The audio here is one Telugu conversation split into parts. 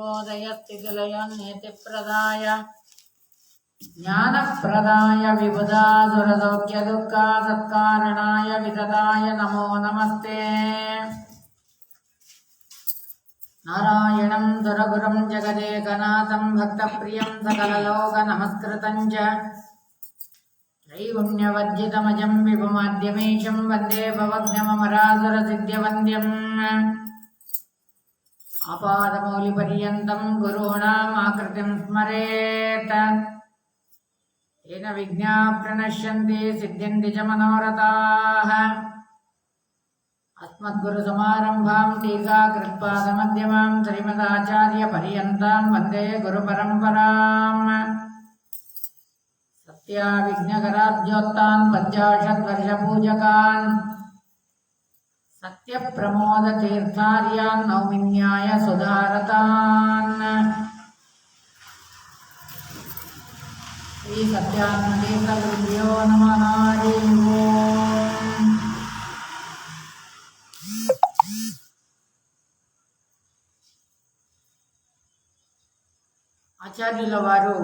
सर्वोदयस्थितिलयोन्नियतिप्रदाय ज्ञानप्रदाय विबुधासुरसौख्यदुःखसत्कारणाय वितताय नमो नमस्ते। नारायणं सुरगुरुं जगदेकनाथं भक्तप्रियं सकललोकनमस्कृतं च त्रैगुण्यवर्जितमजं विभुमाद्यमीशं वन्दे भवघ्नममरासुरसिद्ध्यवन्द्यम्। आपादमौलिपर्यन्तं गुरूणाम् आकृतिं स्मरेत् येन विघ्नाः प्रणश्यन्ति सिद्ध्यन्ति च मनोरथाः। अस्मद्गुरुसमारम्भां टीकाकृत्पादमध्यमां श्रीमदाचार्यपर्यन्तां वन्दे गुरुपरम्पराम्। सत्याविघ्नकराब्जोत्तान् पञ्चाशद्वर्षपूजकान् सत्यप्रमोदतीर्थार्यान् नौमिन्याय सुधारतान्। श्री सत्यात्मतीर्थगुरुभ्यो नमः। हरिः ओम्। ఆచార్యుల వారు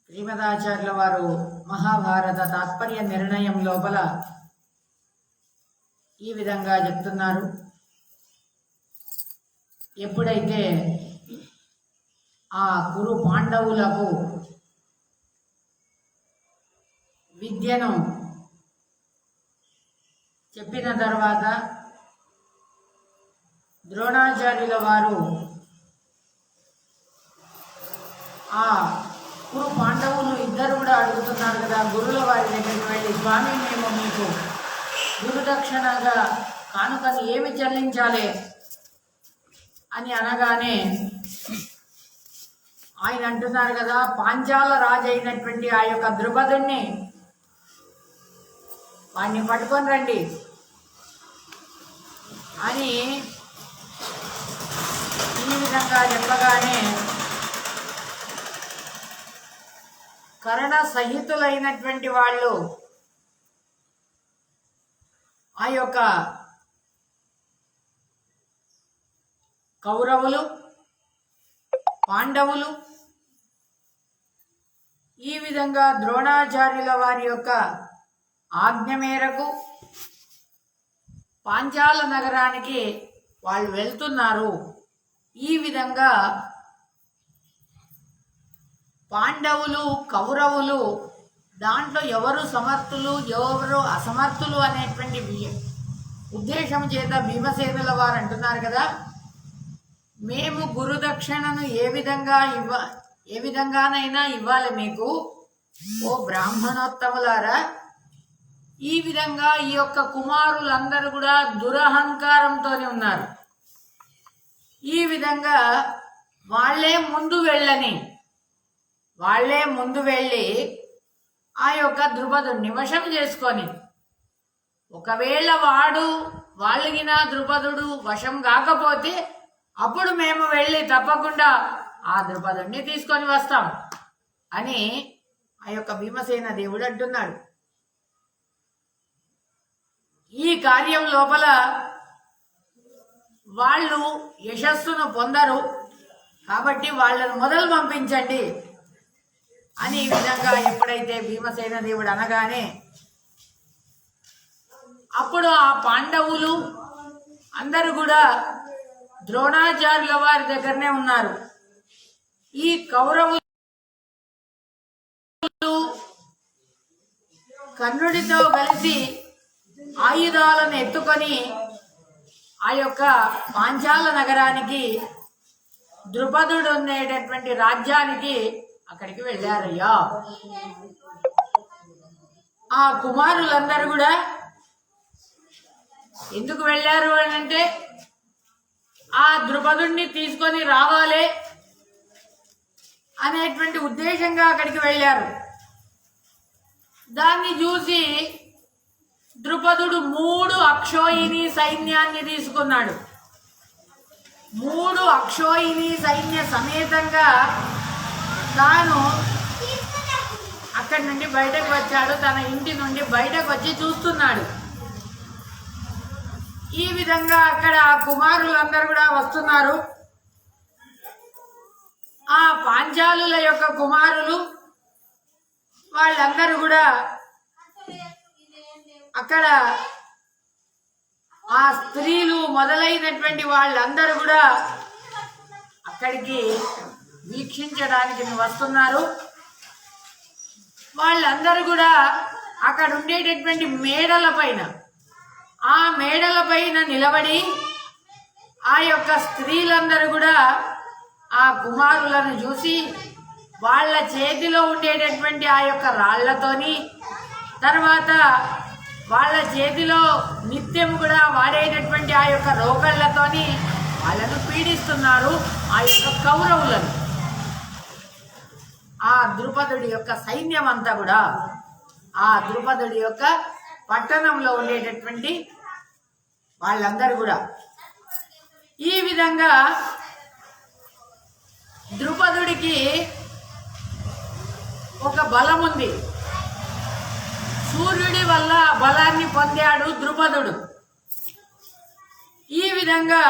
శ్రీమదాచార్యుల వారు మహాభారత తాత్పర్య నిర్ణయం లోపల ఈ విధంగా చెప్తున్నారు. ఎప్పుడైతే ఆ కురు పాండవులకు విద్యను చెప్పిన తర్వాత ద్రోణాచార్యుల వారు ఆ కురు పాండవులు ఇద్దరు కూడా అడుగుతున్నారు కదా గురువుల వారి దగ్గరికి వెళ్ళి, స్వామి మేము మీకు గురుదక్షిణగా కానుకని ఏమి చెల్లించాలి అని అనగానే ఆయన అంటున్నారు కదా, పాంచాల రాజు అయినటువంటి ఆ యొక్క ద్రుపదుణ్ణి వాడిని పట్టుకొని రండి అని ఈ విధంగా చెప్పగానే కర్ణ సహితులైనటువంటి వాళ్ళు ఆ యొక్క కౌరవులు పాండవులు ఈ విధంగా ద్రోణాచార్యుల వారి యొక్క ఆజ్ఞ మేరకు పాంచాల నగరానికి వాళ్ళు వెళ్తున్నారు. ఈ విధంగా పాండవులు కౌరవులు దాంట్లో ఎవరు సమర్థులు ఎవరు అసమర్థులు అనేటువంటి ఉద్దేశం చేత భీమసేనుల వారు అంటున్నారు కదా, మేము గురుదక్షిణను ఏ విధంగానైనా ఇవ్వాలి మీకు ఓ బ్రాహ్మణోత్తములారా. ఈ విధంగా ఈ యొక్క కుమారులందరూ కూడా దురహంకారంతోనే ఉన్నారు. ఈ విధంగా వాళ్ళే ముందు వెళ్ళి ఆ యొక్క ద్రుపదుడిని వశం చేసుకొని, ఒకవేళ వాళ్ళగిన ద్రుపదుడు వశం కాకపోతే అప్పుడు మేము వెళ్ళి తప్పకుండా ఆ ద్రుపదుడిని తీసుకొని వస్తాం అని ఆ యొక్క భీమసేన దేవుడు అంటున్నాడు. ఈ కార్యం లోపల వాళ్ళు యశస్సును పొందరు కాబట్టి వాళ్ళను మొదలు పంపించండి అని ఈ విధంగా ఎప్పుడైతే భీమసేన దేవుడు అనగానే అప్పుడు ఆ పాండవులు అందరూ కూడా ద్రోణాచార్యుల వారి దగ్గరనే ఉన్నారు. ఈ కౌరవులు కర్ణుడితో కలిసి ఆయుధాలను ఎత్తుకొని ఆ యొక్క పాంచాల నగరానికి ద్రుపదుడు ఉండేటటువంటి రాజ్యానికి అక్కడికి వెళ్ళారయ్యా. ఆ కుమారులందరూ కూడా ఎందుకు వెళ్ళారు అని అంటే ఆ ద్రుపదుడిని తీసుకొని రావాలి అనేటువంటి ఉద్దేశంగా అక్కడికి వెళ్ళారు. దాన్ని చూసి ద్రుపదుడు 3 అక్షోహిణి సైన్యాన్ని తీసుకున్నాడు. 3 అక్షోహిణి సైన్య సమేతంగా తాను అక్కడి నుండి బయటకు వచ్చాడు. తన ఇంటి నుండి బయటకు వచ్చి చూస్తున్నాడు. ఈ విధంగా అక్కడ కుమారులందరూ కూడా వస్తున్నారు. ఆ పాంచాలుల యొక్క కుమారులు వాళ్ళందరూ కూడా అక్కడ ఆ స్త్రీలు మొదలైనటువంటి వాళ్ళందరూ కూడా అక్కడికి వీక్షించడానికి వస్తున్నారు. వాళ్ళందరూ కూడా అక్కడ ఉండేటటువంటి ఆ మేడల పైన నిలబడి ఆ యొక్క స్త్రీలందరూ కూడా ఆ కుమారులను చూసి వాళ్ళ చేతిలో ఉండేటటువంటి ఆ యొక్క రాళ్లతోని, తర్వాత వాళ్ళ చేతిలో నిత్యం కూడా వాడేటటువంటి ఆ యొక్క రోకళ్లతోని వాళ్ళను పీడిస్తున్నారు ఆ యొక్క కౌరవులను. ఆ ద్రుపదుడి యొక్క సైన్యం అంతా కూడా ఆ ద్రుపదుడి యొక్క పట్టణంలో ఉండేటటువంటి వాళ్ళందరూ కూడా ఈ విధంగా ద్రుపదుడికి ఒక బలం ఉంది. సూర్యుడి వల్ల బలాన్ని పొందాడు ద్రుపదుడు. ఈ విధంగా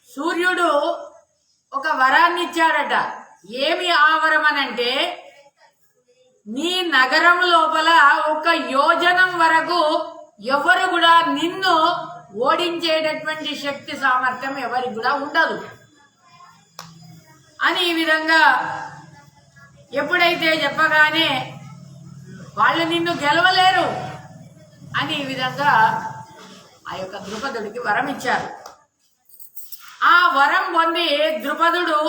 సూర్యుడు ఒక వరాన్ని ఇచ్చాడట. ఏమి ఆ వరం అనంటే, నీ నగరం లోపల ఒక యోజనం వరకు ఎవరు కూడా నిన్ను ఓడించేటటువంటి శక్తి సామర్థ్యం ఎవరికి కూడా ఉండదు అని ఈ విధంగా ఎప్పుడైతే చెప్పగానే వాళ్ళు నిన్ను గెలవలేరు అని ఈ విధంగా ఆ యొక్క ద్రుపదుడికి వరం ఇచ్చారు. ఆ వరం పొంది ద్రుపదుడు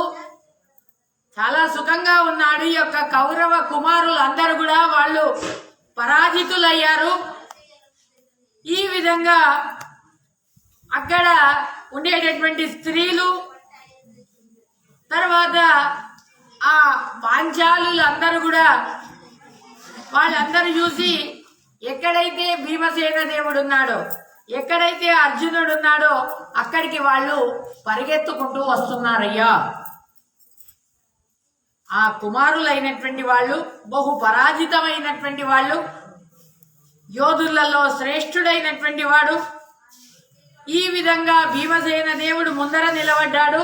చాలా సుఖంగా ఉన్నాడు. ఈ యొక్క కౌరవ కుమారులు అందరూ కూడా వాళ్ళు పరాజితులయ్యారు. ఈ విధంగా అక్కడ ఉండేటటువంటి స్త్రీలు, తర్వాత ఆ పాంచాలులు అందరూ కూడా వాళ్ళందరూ చూసి ఎక్కడైతే భీమసేన దేవుడు ఉన్నాడో, ఎక్కడైతే అర్జునుడు ఉన్నాడో అక్కడికి వాళ్ళు పరిగెత్తుకుంటూ వస్తున్నారయ్యా. ఆ కుమారులైనటువంటి వాళ్ళు బహు పరాజితమైనటువంటి వాళ్ళు, యోధులలో శ్రేష్ఠుడైనటువంటి వాడు. ఈ విధంగా భీమసేన దేవుడు ముందర నిలబడ్డాడు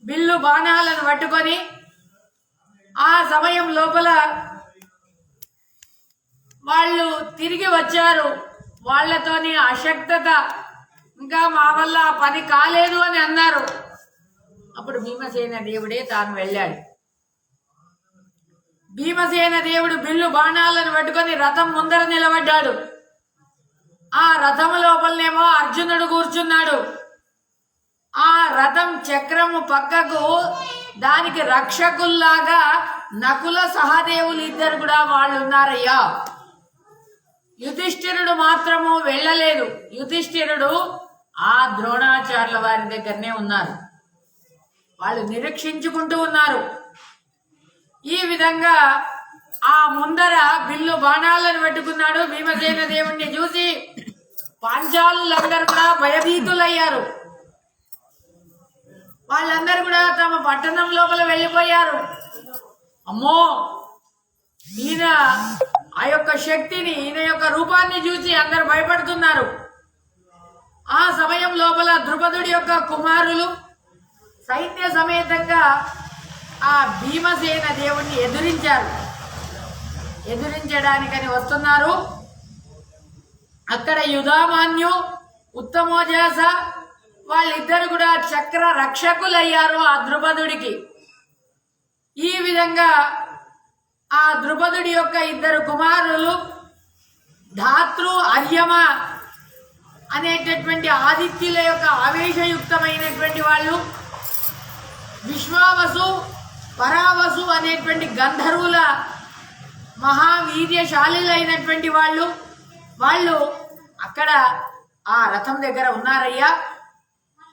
బిల్లు బాణాలను పట్టుకొని. ఆ సమయం లోపల వాళ్ళు తిరిగి వచ్చారు. వాళ్లతోని అశక్తత, ఇంకా మా వల్ల పని కాలేదు అని అన్నారు. అప్పుడు భీమసేన దేవుడే తాను వెళ్ళాడు. భీమసేన దేవుడు బిల్లు బాణాలను పట్టుకొని రథం ముందర నిలబడ్డాడు. ఆ రథం లోపలనేమో అర్జునుడు కూర్చున్నాడు. ఆ రథం చక్రము పక్కకు దానికి రక్షకుల్లాగా నకుల సహదేవులు ఇద్దరు కూడా వాళ్ళు ఉన్నారయ్యా. యుధిష్ఠిరుడు మాత్రము వెళ్ళలేదు. యుధిష్ఠిరుడు ఆ ద్రోణాచార్యుల వారి దగ్గరనే ఉన్నారు. వాళ్ళు నిరీక్షించుకుంటూ ఉన్నారు. ఈ విధంగా ఆ ముందర బిల్లు బాణాలను పెట్టుకున్నాడు. భీమసేన దేవుణ్ణి చూసి పాంచాలులందరూ కూడా భయభీతులయ్యారు. వాళ్ళందరూ కూడా తమ పట్టణం లోపల వెళ్ళిపోయారు. అమ్మో, ఈయన ఆ యొక్క శక్తిని, ఈయన యొక్క రూపాన్ని చూసి అందరు భయపడుతున్నారు. ఆ సమయం లోపల ద్రుపదుడి యొక్క కుమారులు సైన్య సమేతంగా ఆ భీమసేన దేవుణ్ణి ఎదురించడానికని వస్తున్నారు. అక్కడ యుధామాన్యు, ఉత్తమోజాస వాళ్ళిద్దరు కూడా చక్ర రక్షకులయ్యారు ఆ ద్రుపదుడికి. ఈ విధంగా ఆ ద్రుపదుడి యొక్క ఇద్దరు కుమారులు ధాతృ, అర్యమ అనేటటువంటి ఆదిత్యుల యొక్క ఆవేశయుక్తమైనటువంటి వాళ్ళు, విశ్వావసు, పరావసు అనేటువంటి గంధర్వుల మహావీర్యశాలులైనటువంటి వాళ్ళు అక్కడ ఆ రథం దగ్గర ఉన్నారయ్యా.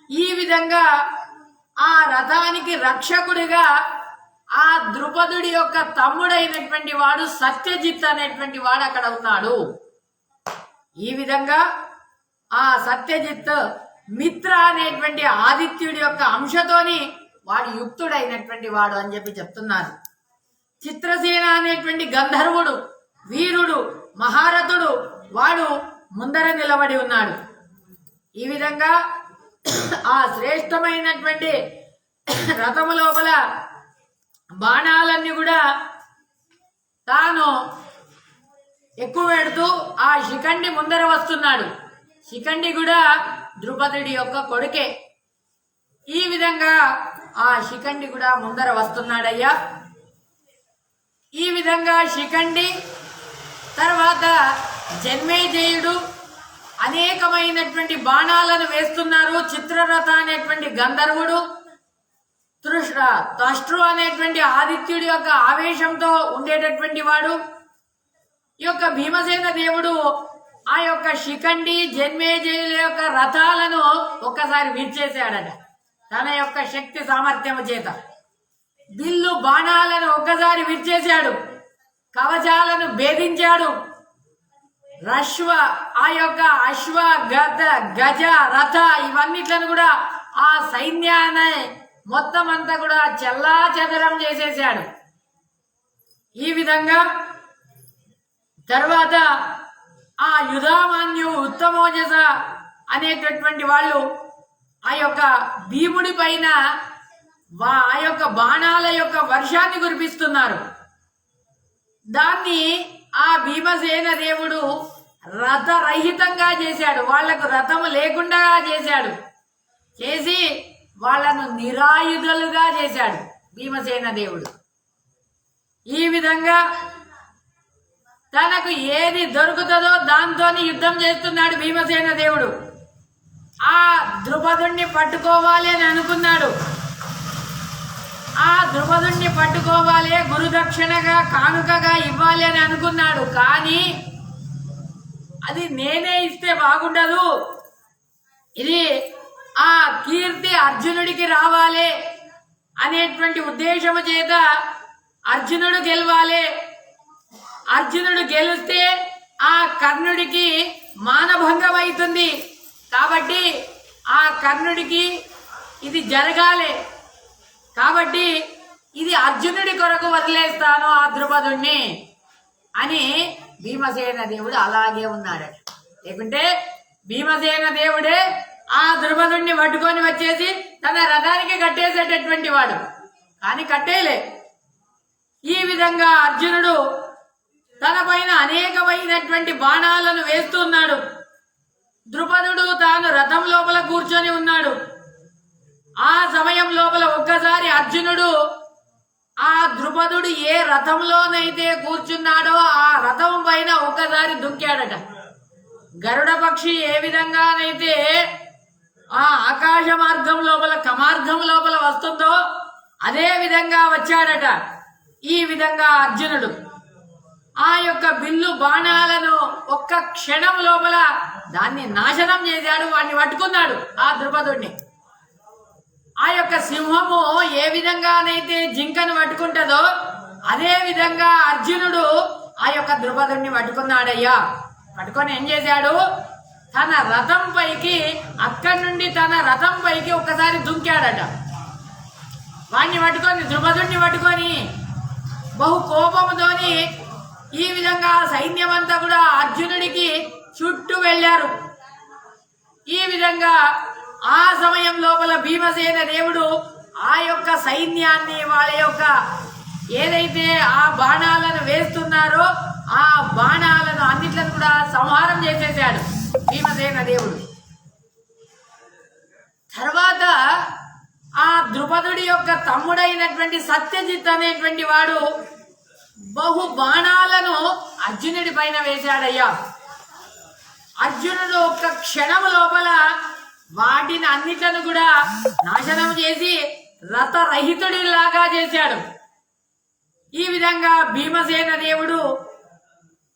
ఈ విధంగా ఆ రథానికి రక్షకుడిగా ఆ ద్రుపదుడి యొక్క తమ్ముడైనటువంటి వాడు సత్యజిత్ అనేటువంటి వాడు అక్కడ ఉన్నాడు. ఈ విధంగా ఆ సత్యజిత్ మిత్ర అనేటువంటి ఆదిత్యుడి యొక్క అంశతోని వాడు యుక్తుడైనటువంటి వాడు అని చెప్పి చెప్తున్నారు. చిత్రసేన అనేటువంటి గంధర్వుడు, వీరుడు, మహారథుడు వాడు ముందర నిలబడి ఉన్నాడు. ఈ విధంగా ఆ శ్రేష్టమైనటువంటి రథము లోపల బాణాలన్నీ కూడా తాను ఎక్కువ పెడుతూ ఆ శిఖండి ముందర వస్తున్నాడు. శిఖండి కూడా ద్రుపదుడి యొక్క కొడుకే. ఈ విధంగా ఆ శిఖండి కూడా ముందర వస్తున్నాడయ్యా. ఈ విధంగా శిఖండి తర్వాత జన్మేజయుడు అనేకమైనటువంటి బాణాలను వేస్తున్నారు. చిత్రరథ అనేటువంటి గంధర్వుడు, త్వష్ట్రు అనేటువంటి ఆదిత్యుడి యొక్క ఆవేశంతో ఉండేటటువంటి వాడు. ఈ యొక్క భీమసేన దేవుడు ఆ యొక్క శిఖండి జన్మేజయుల యొక్క రథాలను ఒక్కసారి విరిచేశాడట. తన యొక్క శక్తి సామర్థ్యము చేత బిల్లు బాణాలను ఒక్కసారి విరిచేశాడు. కవచాలను భేదించాడు. ఆ యొక్క అశ్వ గజ రథ ఇవన్నిట్లను కూడా ఆ సైన్యాన్ని మొత్తం అంతా కూడా చెల్లా చెదరం చేసేశాడు. ఈ విధంగా తర్వాత ఆ యుధామాన్యు ఉత్తమోజస అనేటటువంటి వాళ్ళు ఆ యొక్క భీముడి పైన ఆ యొక్క బాణాల యొక్క వర్షాన్ని కురిపిస్తున్నారు. దాన్ని ఆ భీమసేన దేవుడు రథరహితంగా చేశాడు. వాళ్లకు రథము లేకుండా చేశాడు. చేసి వాళ్లను నిరాయుధులుగా చేశాడు భీమసేన దేవుడు. ఈ విధంగా తనకు ఏది దొరుకుతుందో దాంతో యుద్ధం చేస్తున్నాడు భీమసేన దేవుడు. ఆ ద్రుపదుణ్ణి పట్టుకోవాలి అని అనుకున్నాడు. ఆ ద్రుపదుణ్ణి పట్టుకోవాలి, గురుదక్షిణగా కానుకగా ఇవ్వాలి అని అనుకున్నాడు. కానీ అది నేనే ఇస్తే బాగుండదు, ఇది ఆ కీర్తి అర్జునుడికి రావాలి అనేటువంటి ఉద్దేశము చేత అర్జునుడు గెలవాలి. అర్జునుడు గెలిస్తే ఆ కర్ణుడికి మానభంగం అవుతుంది. కాబట్టి ఆ కర్ణుడికి ఇది జరగాలి. కాబట్టి ఇది అర్జునుడి కొరకు వదిలేస్తాను ఆ ద్రుపదుణ్ణి అని భీమసేన దేవుడు అలాగే ఉన్నాడట. లేకుంటే భీమసేన దేవుడే ఆ ద్రుపదుణ్ణి పట్టుకొని వచ్చేసి తన రథానికి కట్టేసేటటువంటి వాడు. కానీ కట్టేలే. ఈ విధంగా అర్జునుడు తన పైన అనేకమైనటువంటి బాణాలను వేస్తున్నాడు. ద్రుపదుడు తాను రథం లోపల కూర్చొని ఉన్నాడు. ఆ సమయం లోపల ఒక్కసారి అర్జునుడు ఆ ద్రుపదుడు ఏ రథంలోనైతే కూర్చున్నాడో ఆ రథం పైన ఒక్కసారి దుంకాడట. గరుడ పక్షి ఏ విధంగానైతే ఆ ఆకాశ మార్గం లోపల కమార్గం లోపల వస్తుందో అదే విధంగా వచ్చాడట. ఈ విధంగా అర్జునుడు ఆ యొక్క బిల్లు బాణాలను ఒక్క క్షణం లోపల దాన్ని నాశనం చేశాడు. వాడిని పట్టుకున్నాడు ఆ ద్రుపదుడిని. ఆ యొక్క సింహము ఏ విధంగానైతే జింకను పట్టుకుంటుందో అదే విధంగా అర్జునుడు ఆ యొక్క ద్రుపదుడిని పట్టుకున్నాడయ్యా. పట్టుకొని ఏం చేశాడు, తన రథం పైకి అక్కడి నుండి తన రథం పైకి ఒక్కసారి దుంకాడట. వాడిని పట్టుకొని ద్రుపదుడిని పట్టుకొని బహు కోపముతోని ఈ విధంగా సైన్యం అంతా కూడా అర్జునుడికి చుట్టూ వెళ్ళారు. ఈ విధంగా ఆ సమయం లోపల భీమసేన దేవుడు ఆ యొక్క సైన్యాన్ని వాళ్ళ యొక్క ఏదైతే ఆ బాణాలను వేస్తున్నారో ఆ బాణాలను అన్నిట్లను కూడా సంహారం చేసేసాడు భీమసేన దేవుడు. తర్వాత ఆ ద్రుపదుడి యొక్క తమ్ముడైనటువంటి సత్యజిత్ అనేటువంటి వాడు బహు బాణాలను అర్జునుడి పైన వేశాడయ్యా. అర్జునుడు ఒక్క క్షణం లోపల వాటిని అన్నిట్లను కూడా నాశనం చేసి రథరహితుడిలాగా చేశాడు. ఈ విధంగా భీమసేన దేవుడు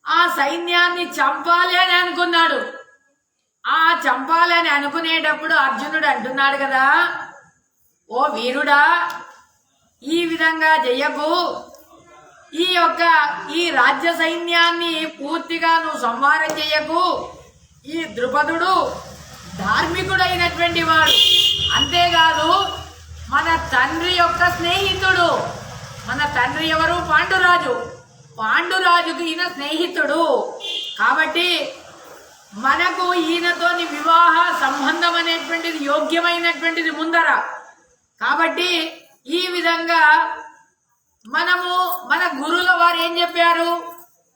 ఆ సైన్యాన్ని చంపాలి అని అనుకున్నాడు. ఆ చంపాలి అని అనుకునేటప్పుడు అర్జునుడు అంటున్నాడు కదా, ఓ వీరుడా, ఈ విధంగా చెయ్యకు, ఈ రాజ్య సైన్యాన్ని పూర్తిగా నువ్వు సంహారం చెయ్యకు. ఈ ద్రుపదుడు ధార్మికుడైనటువంటి వాడు, అంతేకాదు మన తండ్రి యొక్క స్నేహితుడు. మన తండ్రి ఎవరు? పాండురాజు. పాండురాజుకు ఈయన స్నేహితుడు. కాబట్టి మనకు ఈయనతోని వివాహ సంబంధం అనేటువంటిది యోగ్యమైనటువంటిది ముందర. కాబట్టి ఈ విధంగా మనము మన గురువుల వారు ఏం చెప్పారు,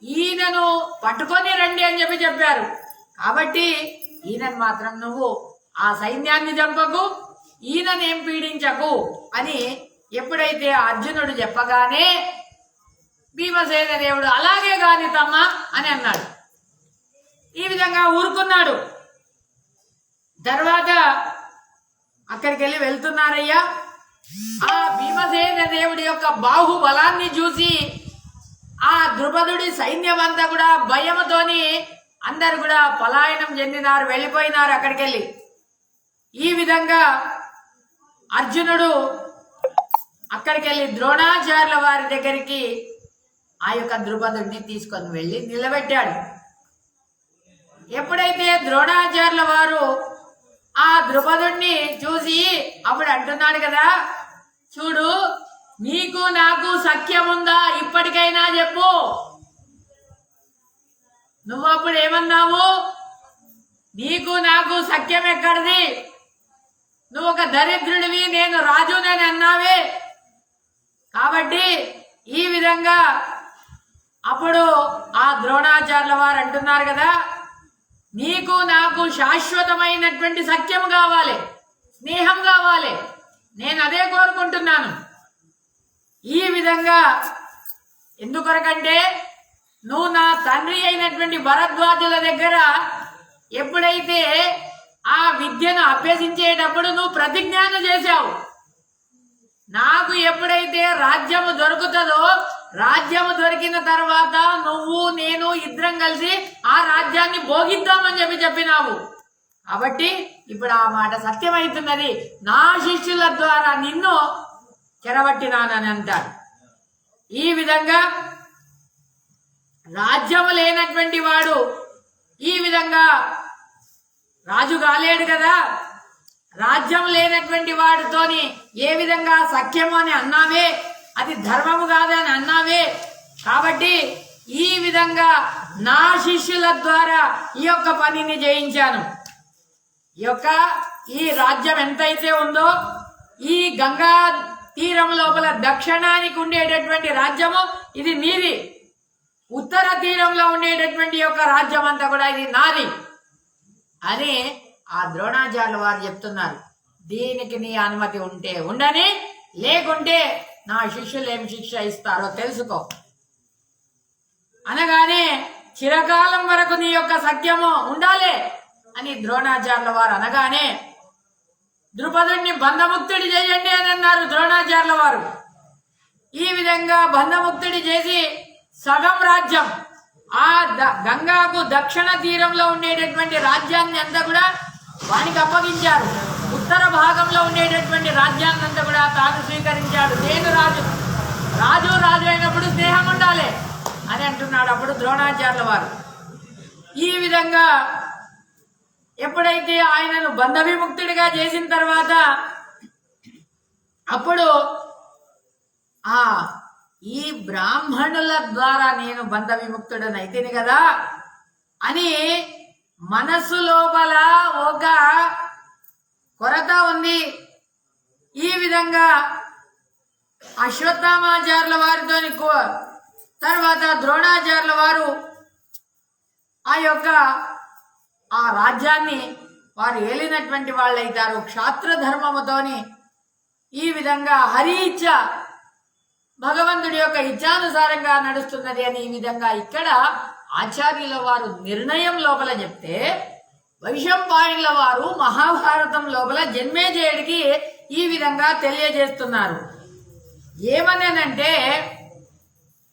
ఈయనను పట్టుకొని రండి అని చెప్పారు. కాబట్టి ఈయనను మాత్రం నువ్వు ఆ సైన్యాన్ని చంపకు, ఈయననేం పీడించకు అని ఎప్పుడైతే అర్జునుడు చెప్పగానే భీమసేన దేవుడు అలాగే కాని తమ్మ అని అన్నాడు. ఈ విధంగా ఊరుకున్నాడు. తర్వాత అక్కడికి వెళ్ళి వెళ్తున్నారయ్యా. ఆ భీమసేన దేవుడి యొక్క బాహుబలాన్ని చూసి ఆ ద్రుపదుడి సైన్యం అంతా కూడా భయముతోని అందరు కూడా పలాయనం చెందినారు, వెళ్ళిపోయినారు అక్కడికి వెళ్ళి. ఈ విధంగా అర్జునుడు అక్కడికి వెళ్ళి ద్రోణాచార్యుల వారి దగ్గరికి ఆ యొక్క ద్రుపదుడిని తీసుకొని వెళ్ళి నిలబెట్టాడు. ఎప్పుడైతే ద్రోణాచార్యుల వారు ఆ ద్రుపదుడిని చూసి అప్పుడు అంటున్నాడు కదా, చూడు నీకు నాకు సఖ్యం ఉందా ఇప్పటికైనా చెప్పు. నువ్వు అప్పుడు ఏమన్నావు, నీకు నాకు సఖ్యం ఎక్కడిది, నువ్వు ఒక దరిద్రుడివి, నేను రాజునని అన్నావే. కాబట్టి ఈ విధంగా అప్పుడు ఆ ద్రోణాచార్యుల వారు అంటున్నారు కదా, నీకు నాకు శాశ్వతమైనటువంటి సఖ్యం కావాలి, స్నేహం కావాలి, నేను అదే కోరుకుంటున్నాను. ఈ విధంగా ఎందుకొరకంటే నువ్వు నా తండ్రి అయినటువంటి భరద్వాజుల దగ్గర ఎప్పుడైతే ఆ విద్యను అభ్యసించేటప్పుడు నువ్వు ప్రతిజ్ఞాన చేశావు, నాకు ఎప్పుడైతే రాజ్యము దొరుకుతుందో, రాజ్యము దొరికిన తర్వాత నువ్వు నేను ఇద్దరం కలిసి ఆ రాజ్యాన్ని భోగిద్దామని చెప్పినావు. కాబట్టి ఇప్పుడు ఆ మాట సత్యమవుతున్నది, నా శిష్యుల ద్వారా నిన్ను చెరబట్టినానని అంటాడు. ఈ విధంగా రాజ్యము లేనటువంటి వాడు ఈ విధంగా రాజు కాలేడు కదా, రాజ్యం లేనటువంటి వాడితోని ఏ విధంగా సఖ్యము అని అన్నావే, అది ధర్మము కాదని అన్నావే. కాబట్టి ఈ విధంగా నా శిష్యుల ద్వారా ఈ యొక్క పనిని చేయించాను. ఈ రాజ్యం ఎంతైతే ఉందో, ఈ గంగా తీరం లోపల దక్షిణానికి ఉండేటటువంటి రాజ్యము ఇది నీది, ఉత్తర తీరంలో ఉండేటటువంటి యొక్క రాజ్యం అంతా కూడా ఇది నాది అని ఆ ద్రోణాచార్యుల వారు చెప్తున్నారు. దీనికి నీ అనుమతి ఉంటే ఉండని, లేకుంటే నా శిష్యులు ఏం శిక్ష ఇస్తారో తెలుసుకో అనగానే చిరకాలం వరకు నీ యొక్క సత్యము ఉండాలి అని ద్రోణాచార్యుల వారు అనగానే ద్రుపదుడిని బంధముక్తుడి చేయండి అని అన్నారు ద్రోణాచార్యుల వారు. ఈ విధంగా బంధముక్తుడి చేసి సగం రాజ్యం, ఆ గంగాకు దక్షిణ తీరంలో ఉండేటటువంటి రాజ్యాన్ని అంతా కూడా వానికి అప్పగించారు. ఉత్తర భాగంలో ఉండేటటువంటి రాజ్యాన్ని అంతా కూడా తాను స్వీకరించాడు. నేను రాజు, రాజు రాజు అయినప్పుడు స్నేహం ఉండాలి అని అంటున్నాడు అప్పుడు ద్రోణాచార్యుల వారు. ఈ విధంగా ఎప్పుడైతే ఆయనను బంధ విముక్తుడిగా చేసిన తర్వాత అప్పుడు ఈ బ్రాహ్మణుల ద్వారా నేను బంధ విముక్తుడనైతేనే కదా అని మనస్సు లోపల ఒక కొరత ఉంది. ఈ విధంగా అశ్వత్థామాచార్యుల వారితో తర్వాత ద్రోణాచార్యుల వారు ఆ రాజ్యాన్ని వారు ఏలినటువంటి వాళ్ళు అవుతారు. క్షాత్ర ధర్మముతోని ఈ విధంగా హరి ఇచ్చ భగవంతుడి యొక్క ఇచ్ఛానుసారంగా నడుస్తున్నది అని ఈ విధంగా ఇక్కడ ఆచార్యుల వారు నిర్ణయం లోపల చెప్తే, వైశంపాయనుల వారు మహాభారతం లోపల జన్మేజయుడికి ఈ విధంగా తెలియజేస్తున్నారు. ఏమనేనంటే,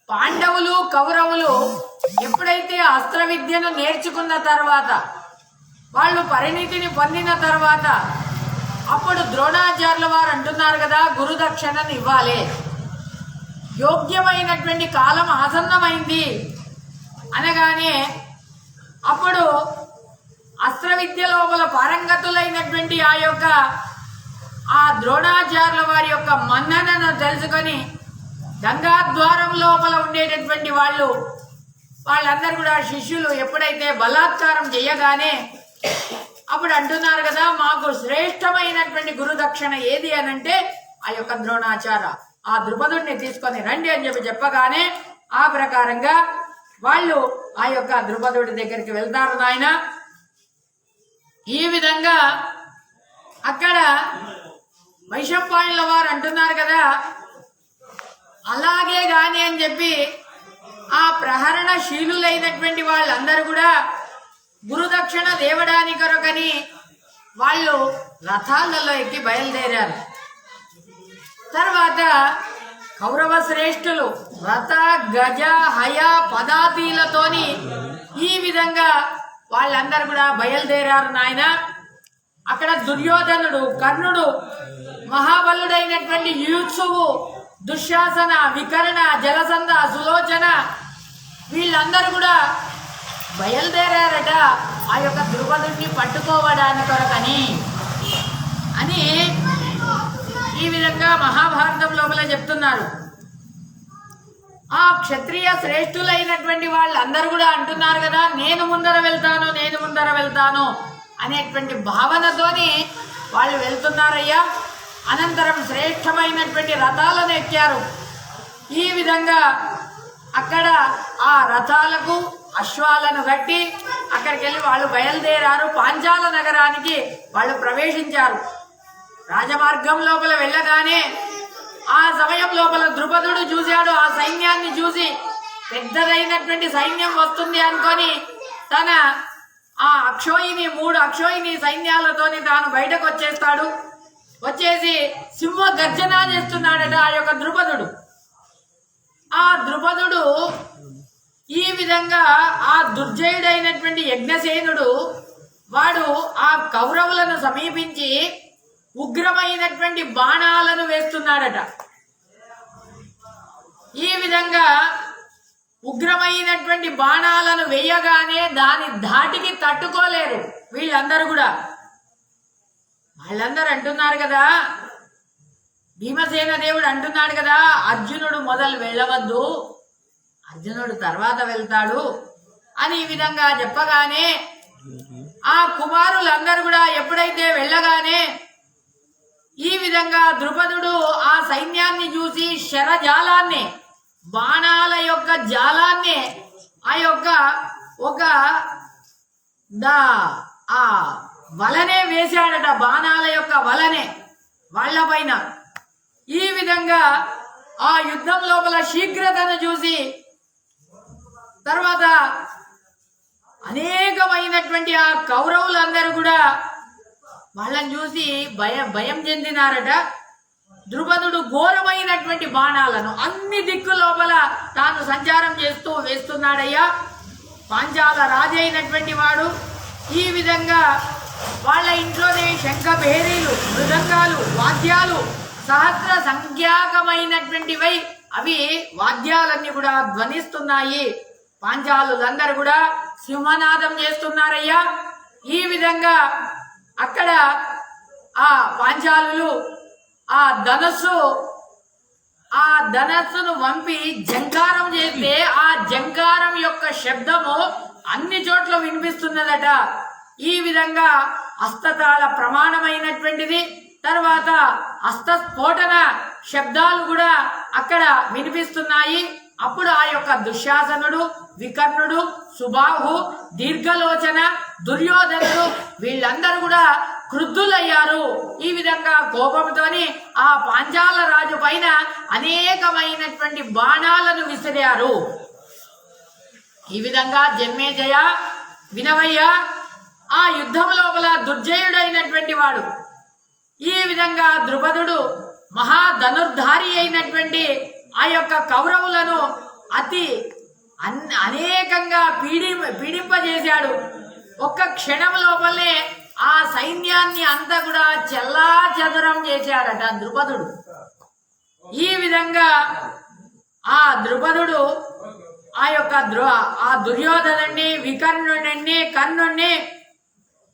పాండవులు కౌరవులు ఎప్పుడైతే అస్త్ర విద్యను నేర్చుకున్న తర్వాత, వాళ్ళు పరిణితిని పొందిన తర్వాత, అప్పుడు ద్రోణాచార్యుల వారు అంటున్నారు కదా, గురుదక్షిణను ఇవ్వాలి, యోగ్యమైనటువంటి కాలం ఆసన్నమైంది అనగానే అప్పుడు అస్త్ర విద్య లోపల పారంగతులైనటువంటి ఆ ద్రోణాచార్యుల వారి యొక్క మన్ననను తెలుసుకొని గంగాద్వారం లోపల ఉండేటటువంటి వాళ్ళందరూ కూడా శిష్యులు ఎప్పుడైతే బలాత్కారం చేయగానే అప్పుడు అంటున్నారు కదా, మాకు శ్రేష్టమైనటువంటి గురుదక్షిణ ఏది అనంటే ఆ యొక్క ద్రోణాచార్య ఆ ద్రుపదుడిని తీసుకొని రండి అని చెప్పగానే ఆ ప్రకారంగా వాళ్ళు ఆ యొక్క ద్రుపదుడి దగ్గరికి వెళ్తారు నాయన. ఈ విధంగా అక్కడ వైశంపాయనుల వారు అంటున్నారు కదా, అలాగే గాని అని చెప్పి ఆ ప్రహరణశీలులైనటువంటి వాళ్ళందరూ కూడా గురుదక్షిణ దేవడానికి కొరకని వాళ్ళు రథాలలో ఎక్కి బయలుదేరారు. తర్వాత కౌరవ శ్రేష్ఠులు రథ గజ హయ పదాతీలతోని ఈ విధంగా వాళ్ళందరూ కూడా బయలుదేరారు నాయన. అక్కడ దుర్యోధనుడు, కర్ణుడు, మహాబలుడైనటువంటి యూత్సువు, దుశ్శాసన, వికర్ణ, జలసంధ, సులోచన వీళ్ళందరూ కూడా బయలుదేరారట ఆ యొక్క ద్రుపదుడిని పట్టుకోవడానికి కొరకని అని ఈ విధంగా మహాభారతం లోపల చెప్తున్నారు. ఆ క్షత్రియ శ్రేష్ఠులైనటువంటి వాళ్ళందరూ కూడా అంటున్నారు కదా, నేను ముందర వెళ్తాను అనేటువంటి భావనతోని వాళ్ళు వెళ్తున్నారయ్యా. అనంతరం శ్రేష్టమైనటువంటి రథాలను ఎక్కారు. ఈ విధంగా అక్కడ ఆ రథాలకు అశ్వాలను కట్టి అక్కడికి వెళ్ళి వాళ్ళు బయలుదేరారు. పాంచాల నగరానికి వాళ్ళు ప్రవేశించారు. రాజమార్గం లోపల వెళ్ళగానే ఆ సమయం లోపల ద్రుపదుడు చూశాడు. ఆ సైన్యాన్ని చూసి పెద్దదైనటువంటి సైన్యం వస్తుంది అనుకొని తన ఆ మూడు అక్షోయిని సైన్యాలతోని తాను బయటకు వచ్చేస్తాడు. వచ్చేసి సింహ గర్జన చేస్తున్నాడట ఆ యొక్క ద్రుపదుడు. ఆ ద్రుపదుడు ఈ విధంగా ఆ దుర్జయుడైనటువంటి యజ్ఞసేనుడు వాడు ఆ కౌరవులను సమీపించి ఉగ్రమైనటువంటి బాణాలను వేస్తున్నాడట. ఈ విధంగా ఉగ్రమైనటువంటి బాణాలను వేయగానే దాని ధాటికి తట్టుకోలేరు వీళ్ళందరూ కూడా. వాళ్ళందరూ అంటున్నారు కదా, భీమసేన దేవుడు అంటున్నాడు కదా, అర్జునుడు మొదలు వెళ్ళవద్దు, అర్జునుడు తర్వాత వెళ్తాడు అని ఈ విధంగా చెప్పగానే ఆ కుమారులందరూ కూడా ఎప్పుడైతే వెళ్ళగానే ఈ విధంగా ద్రుపదుడు ఆ సైన్యాన్ని చూసి శరజాలాన్ని, బాణాల యొక్క జాలాన్ని ఆ యొక్క ఒక ఆ వలనే వేశాడట, బాణాల యొక్క వలనే వాళ్ళ పైన. ఈ విధంగా ఆ యుద్ధం లోపల శీఘ్రతను చూసి తర్వాత అనేకమైనటువంటి ఆ కౌరవులందరూ కూడా వాళ్ళని చూసి భయం చెందినారట. ద్రుపదుడు ఘోరమైనటువంటి బాణాలను అన్ని దిక్కు లోపల తాను సంచారం చేస్తూ వేస్తున్నాడయ్యా. పాంచాల రాజైనటువంటి వాడు ఈ విధంగా వాళ్ళ ఇంట్లోనే శంఖభేరీలు, మృదంగాలు, వాద్యాలు సహస్ర సంఖ్యాకమైనటువంటివై అవి వాద్యాలన్నీ కూడా ధ్వనిస్తున్నాయి. పాంచాలులందరూ కూడా సింహనాదం చేస్తున్నారయ్యా. ఈ విధంగా అక్కడ ఆ పాంచాలులు ఆ ధనస్సును వంపి జంకారం చేస్తే ఆ జంకారం యొక్క శబ్దము అన్ని చోట్ల వినిపిస్తున్నదట. ఈ విధంగా హస్తతాళ ప్రమాణమైనటువంటిది. తర్వాత హస్తస్ఫోటన శబ్దాలు కూడా అక్కడ వినిపిస్తున్నాయి. అప్పుడు ఆ యొక్క దుశ్శాసనుడు, వికర్ణుడు, సుబాహు, దీర్ఘలోచన, దుర్యోధనుడు వీళ్ళందరూ కూడా క్రుద్ధులయ్యారు. ఈ విధంగా కోపంతోని ఆ పాంచాల రాజు పైన అనేకమైనటువంటి బాణాలను విసిరారు. ఈ విధంగా జన్మేజయ, వినవయ్య ఆ యుద్ధం లోపల దుర్జయుడైనటువంటి వాడు. ఈ విధంగా ద్రుపదుడు మహాధనుర్ధారి అయినటువంటి ఆ యొక్క కౌరవులను అనేకంగా పీడింపజేశాడు. ఒక్క క్షణం లోపలే ఆ సైన్యాన్ని అంతా కూడా చెల్లా చెదరం చేశాడట ద్రుపదుడు. ఈ విధంగా ఆ ద్రుపదుడు ఆ యొక్క దుర్యోధనుడిని, వికర్ణుడిని, కర్ణుడిని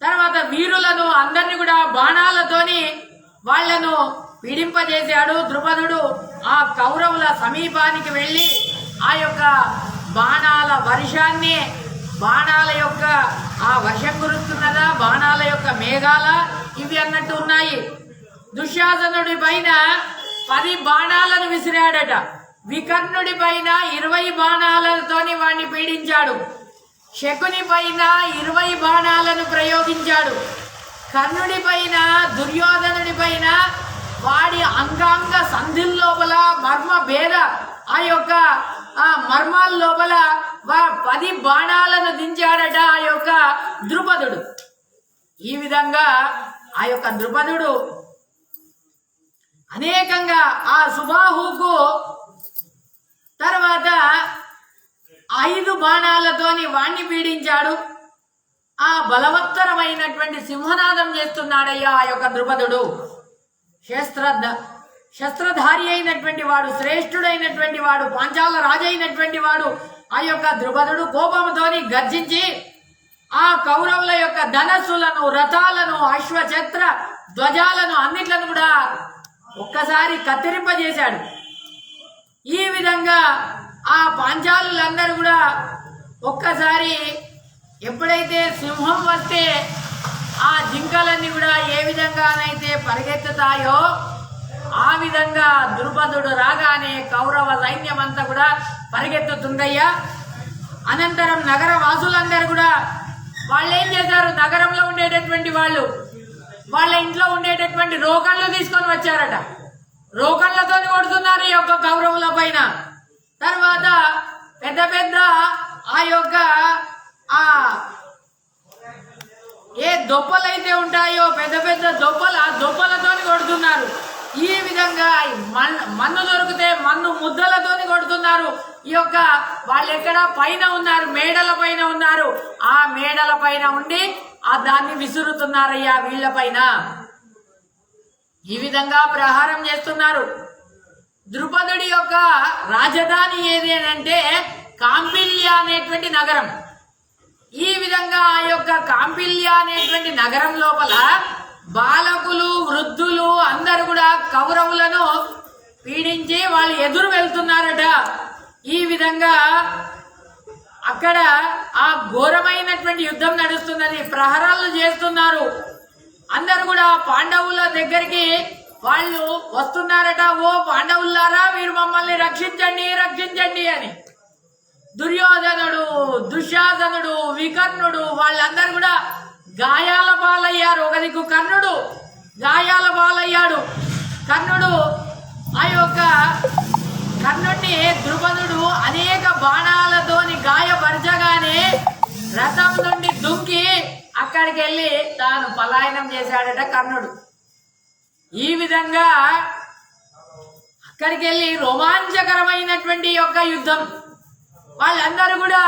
తర్వాత వీరులను అందరినీ కూడా బాణాలతోని వాళ్లను పీడింపజేశాడు. ద్రుపదుడు ఆ కౌరవుల సమీపానికి వెళ్ళి ఆ యొక్క బాణాల వర్షాన్ని, బాణాల యొక్క ఆ వర్షం కురుస్తున్నదా, బాణాల యొక్క మేఘాల ఇవి అన్నట్టు ఉన్నాయి. దుశ్శాసనుడి పైన 10 బాణాలను విసిరాడట. వికర్ణుడి పైన 20 బాణాలతోని వాణ్ణి పీడించాడు. శకుని పైన 20 బాణాలను ప్రయోగించాడు. కర్ణుడి పైన, దుర్యోధనుడి పైన వాడి అంగాంగ సంధి లోపల మర్మ భేద ఆ యొక్క మర్మాల లోపల 10 బాణాలను దించాడట ఆ యొక్క ద్రుపదుడు. ఈ విధంగా ఆ యొక్క ద్రుపదుడు అనేకంగా ఆ సుబాహుకు తర్వాత 5 బాణాలతోని వాణ్ణి పీడించాడు. ఆ బలవత్తరమైనటువంటి సింహనాదం చేస్తున్నాడయ్యా ఆ యొక్క ద్రుపదుడు. శస్త్రధారి అయినటువంటి వాడు, శ్రేష్ఠుడైనటువంటి వాడు, పాంచాల రాజు అయినటువంటి వాడు ఆ యొక్క ద్రుపదుడు కోపంతోని గర్జించి ఆ కౌరవుల యొక్క ధనస్సులను, రథాలను, అశ్వఛత్ర ధ్వజాలను అన్నిట్లను కూడా ఒక్కసారి కత్తిరింపజేశాడు. ఈ విధంగా ఆ పాంచాలులందరూ కూడా ఒక్కసారి ఎప్పుడైతే సింహం వస్తే ఆ జింకలన్నీ కూడా ఏ విధంగానైతే పరిగెత్తుతాయో ఆ విధంగా ద్రుపదుడు రాగానే కౌరవ సైన్యం అంతా కూడా పరిగెత్తుతుందయ్యా. అనంతరం నగర వాసులందరూ కూడా వాళ్ళు ఏం చేశారు, నగరంలో ఉండేటటువంటి వాళ్ళు వాళ్ళ ఇంట్లో ఉండేటటువంటి రోకళ్ళు తీసుకొని వచ్చారట. రోకళ్ళతో కొడుతున్నారు ఈ యొక్క కౌరవుల పైన. తర్వాత పెద్ద పెద్ద ఆ యొక్క ఏ దొప్పలైతే ఉంటాయో పెద్ద పెద్ద దొప్పలు, ఆ దొప్పలతో కొడుతున్నారు. ఈ విధంగా మన్ను దొరికితే మన్ను ముద్దలతోని కొడుతున్నారు. ఈ యొక్క వాళ్ళు ఎక్కడ పైన ఉన్నారు, మేడల పైన ఉన్నారు. ఆ మేడల పైన ఉండి దాన్ని విసురుతున్నారయ్యా వీళ్ల పైన. ఈ విధంగా ప్రహారం చేస్తున్నారు. ద్రుపదుడి యొక్క రాజధాని ఏది అంటే కాంపిల్య అనేటువంటి నగరం. ఈ విధంగా ఆ యొక్క కాంపిల్య అనేటువంటి నగరం లోపల బాలకులు, వృద్ధులు అందరూ కూడా కౌరవులను పీడించి వాళ్ళు ఎదురు వెళ్తున్నారట. ఈ విధంగా అక్కడ ఆ ఘోరమైనటువంటి యుద్ధం నడుస్తున్నది. ప్రహరాలు చేస్తున్నారు. అందరూ కూడా పాండవుల దగ్గరికి వాళ్ళు వస్తున్నారట. ఓ పాండవులారా, మీరు మమ్మల్ని రక్షించండి, రక్షించండి అని. దుర్యోధనుడు, దుశ్శాసనుడు, వికర్ణుడు వాళ్ళందరూ కూడా గాయాల పాలయ్యారు. ఒక దిక్కు కర్ణుడు గాయాల పాలయ్యాడు. కర్ణుడు ఆ యొక్క కర్ణుడిని ద్రుపదుడు అనేక బాణాలతోని గాయపరచగానే రథం నుండి దుంకి అక్కడికి వెళ్ళి తాను పలాయనం చేశాడట కర్ణుడు. ఈ విధంగా అక్కడికి వెళ్ళి రోమాంచకరమైనటువంటి యొక్క యుద్ధం. వాళ్ళందరూ కూడా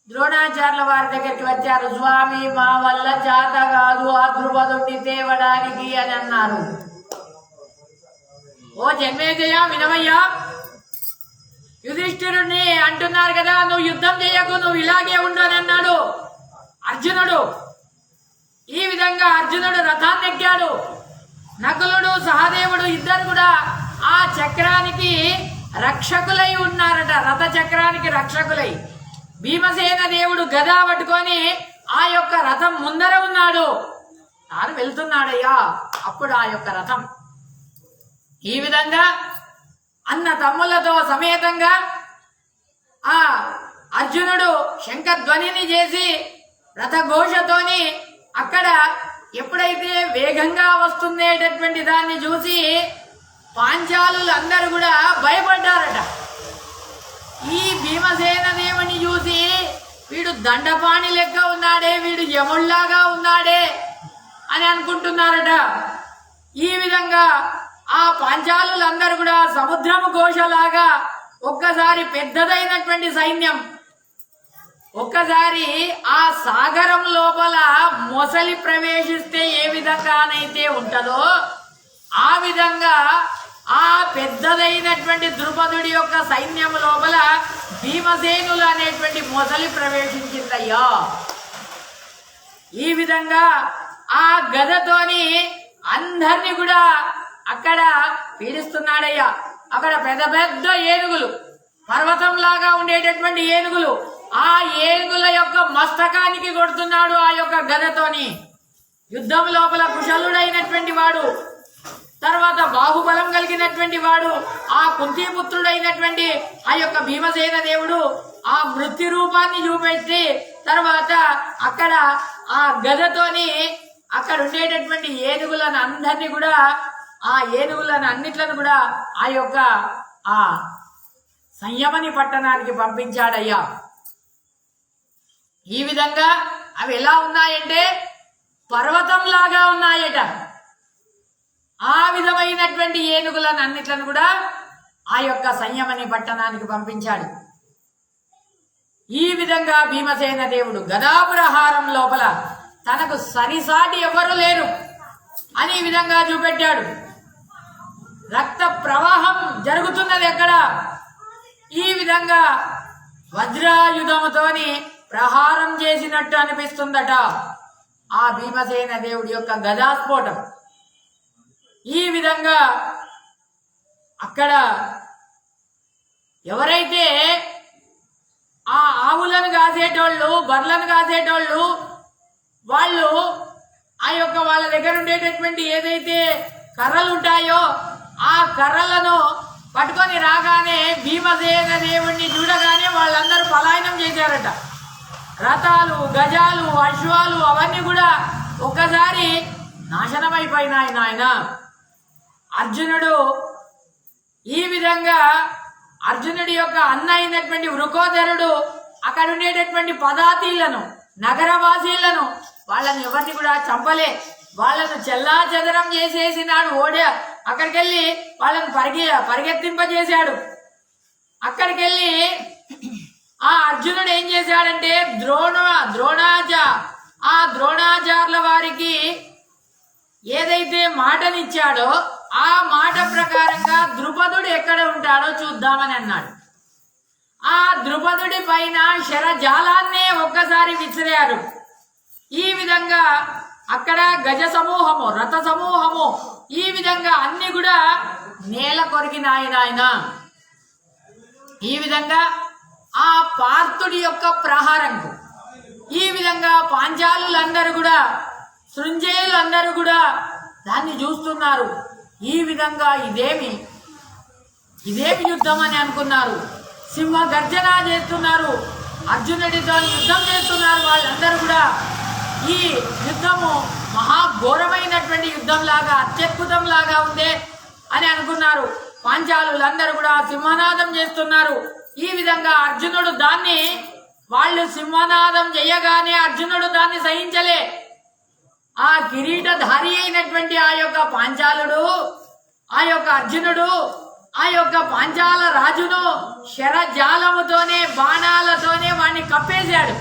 ద్రోణాచార్యుల వారి దగ్గరికి వచ్చారు. స్వామి, మా వల్ల చేత కాదు ఆ ద్రుపదుడిని తేవడానికి అని అన్నారు. ఓ జన్మేజయ, వినవయ్యా, యుధిష్ఠిరుడిని అంటున్నారు కదా, నువ్వు యుద్ధం చేయకు, నువ్వు ఇలాగే ఉండని అన్నాడు అర్జునుడు. ఈ విధంగా అర్జునుడు రథాన్ని ఎక్కాడు. నకులుడు, సహదేవుడు ఇద్దరు కూడా ఆ చక్రానికి రక్షకులై ఉన్నారట. రథ చక్రానికి రక్షకులై. భీమసేన దేవుడు గదా పట్టుకొని ఆ యొక్క రథం ముందర ఉన్నాడు. తాను వెళ్తున్నాడయ్యా అప్పుడు ఆ యొక్క రథం. ఈ విధంగా అన్న తమ్ములతో సమేతంగా ఆ అర్జునుడు శంఖధ్వనిని చేసి రథఘోషతోని అక్కడ ఎప్పుడైతే వేగంగా వస్తుందేటటువంటి దాన్ని చూసి పాంచాలులు అందరూ కూడా భయపడ్డారట. ఈ భీమసేన దేవుని చూసి వీడు దండపాణి లెక్క ఉన్నాడే, వీడు యముళ్లాగా ఉన్నాడే అని అనుకుంటున్నారట. ఈ విధంగా ఆ పాంచాలులందరూ కూడా సముద్రము ఘోషలాగా ఒక్కసారి పెద్దదైనటువంటి సైన్యం ఒక్కసారి ఆ సాగరం లోపల మొసలి ప్రవేశిస్తే ఏ విధంగానైతే ఉంటుందో ఆ విధంగా ఆ పెద్దదైనటువంటి ద్రుపదుడి యొక్క సైన్యం లోపల భీమసేనులు అనేటువంటి మొసలి ప్రవేశించిందయ్యా. ఈ విధంగా ఆ గదతోని అందరినీ కూడా అక్కడ పీడిస్తున్నాడయ్యా. అక్కడ పెద్ద పెద్ద ఏనుగులు, పర్వతంలాగా ఉండేటటువంటి ఏనుగులు, ఆ ఏనుగుల యొక్క మస్తకానికి కొడుతున్నాడు ఆ యొక్క గదతోని. యుద్ధం లోపల కుశలుడైనటువంటి వాడు తర్వాత బాహుబలం కలిగినటువంటి వాడు ఆ కుంతీపుత్రుడైనటువంటి ఆ యొక్క భీమసేన దేవుడు ఆ మృత్యు రూపాన్ని చూపెట్టి తర్వాత అక్కడ ఆ గదతోని అక్కడ ఉండేటటువంటి ఏనుగులను అందరినీ కూడా ఆ ఏనుగులను అన్నిట్లను కూడా ఆ యొక్క ఆ సంయమని పట్టణానికి పంపించాడయ్యా. ఈ విధంగా అవి ఎలా ఉన్నాయంటే పర్వతంలాగా ఉన్నాయట. ఆ విధమైనటువంటి ఏనుగులను అన్నిట్లను కూడా ఆ యొక్క సంయమని పట్టణానికి పంపించాడు. ఈ విధంగా భీమసేన దేవుడు గదాప్రహారం లోపల తనకు సరిసాటి ఎవరు లేరు అని ఈ విధంగా చూపెట్టాడు. రక్త ప్రవాహం జరుగుతున్నది ఎక్కడ? ఈ విధంగా వజ్రాయుధముతోని ప్రహారం చేసినట్టు అనిపిస్తుందట ఆ భీమసేన దేవుడి యొక్క గదాస్ఫోటం. ఈ విధంగా అక్కడ ఎవరైతే ఆ ఆవులను కాసేటోళ్ళు బర్రెలను కాసేటోళ్ళు వాళ్ళు ఆ యొక్క వాళ్ళ దగ్గర ఉండేటటువంటి ఏదైతే కర్రలు ఉంటాయో ఆ కర్రలను పట్టుకొని రాగానే భీమసేన దేవుణ్ణి చూడగానే వాళ్ళందరూ పలాయనం చేశారట. రథాలు గజాలు అశ్వాలు అవన్నీ కూడా ఒక్కసారి నాశనమైపోయినాయి నాయన. అర్జునుడు ఈ విధంగా అర్జునుడి యొక్క అన్న అయినటువంటి వృకోదరుడు అక్కడ ఉండేటటువంటి పదాతీలను నగరవాసీలను వాళ్ళని ఎవరిని కూడా చంపలే. వాళ్ళను చెల్లా చెదరం చేసేసినాడు. అక్కడికి వెళ్ళి వాళ్ళని పరిగెత్తింపజేశాడు. అక్కడికి వెళ్ళి ఆ అర్జునుడు ఏం చేశాడంటే ద్రోణాచార్యుల వారికి ఏదైతే మాటనిచ్చాడో ఆ మాట ప్రకారంగా ద్రుపదుడు ఎక్కడ ఉంటాడో చూద్దామని అన్నాడు. ఆ ద్రుపదుడి పైన శరజాలాన్నే ఒక్కసారి విసిరారు. ఈ విధంగా అక్కడ గజ సమూహము రథ సమూహము ఈ విధంగా అన్ని కూడా నేల కొరికినాయన. ఈ విధంగా ఆ పార్థుడి యొక్క ప్రహారంకు ఈ విధంగా పాంచాలులందరూ కూడా సృంజేయులందరూ కూడా దాన్ని చూస్తున్నారు. ఈ విధంగా ఇదేమి యుద్ధం అని అనుకున్నారు. సింహ గర్జన చేస్తున్నారు. అర్జునుడితో యుద్ధం చేస్తున్నారు. వాళ్ళందరూ కూడా ఈ యుద్ధము మహాఘోరమైనటువంటి యుద్ధం లాగా అత్యద్భుతం లాగా ఉందే అని అనుకున్నారు. పాంచాలులందరూ కూడా సింహనాదం చేస్తున్నారు. ఈ విధంగా అర్జునుడు వాళ్ళు సింహనాదం చేయగానే అర్జునుడు దాన్ని సహించలే. ఆ కిరీటధారి అయినటువంటి ఆ యొక్క పాంచాలుడు ఆ యొక్క అర్జునుడు ఆ యొక్క పాంచాల రాజును శరజాలముతోనే బాణాలతోనే వాణ్ణి కప్పేశాడు.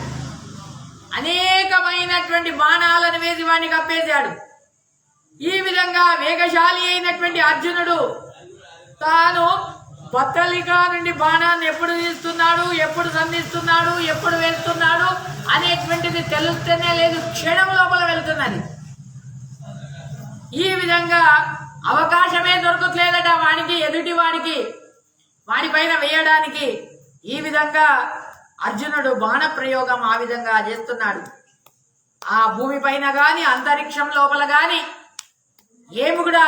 అనేకమైనటువంటి బాణాలను వేసి వాణ్ణి కప్పేశాడు. ఈ విధంగా వేగశాలి అయినటువంటి అర్జునుడు తాను పత్రలికా నుండి బాణాన్ని ఎప్పుడు తీస్తున్నాడు, ఎప్పుడు సంధిస్తున్నాడు, ఎప్పుడు వేస్తున్నాడు అనేటువంటిది తెలుస్తూనే లేదు. క్షణం లోపల వెళ్తున్నది. ఈ విధంగా అవకాశమే దొరకట్లేదట వానికి, ఎదుటి వాడిపైన వేయడానికి. ఈ విధంగా అర్జునుడు బాణ ప్రయోగం ఆ విధంగా చేస్తున్నాడు. ఆ భూమిపైన గాని అంతరిక్షం లోపల గాని ఏమి కూడా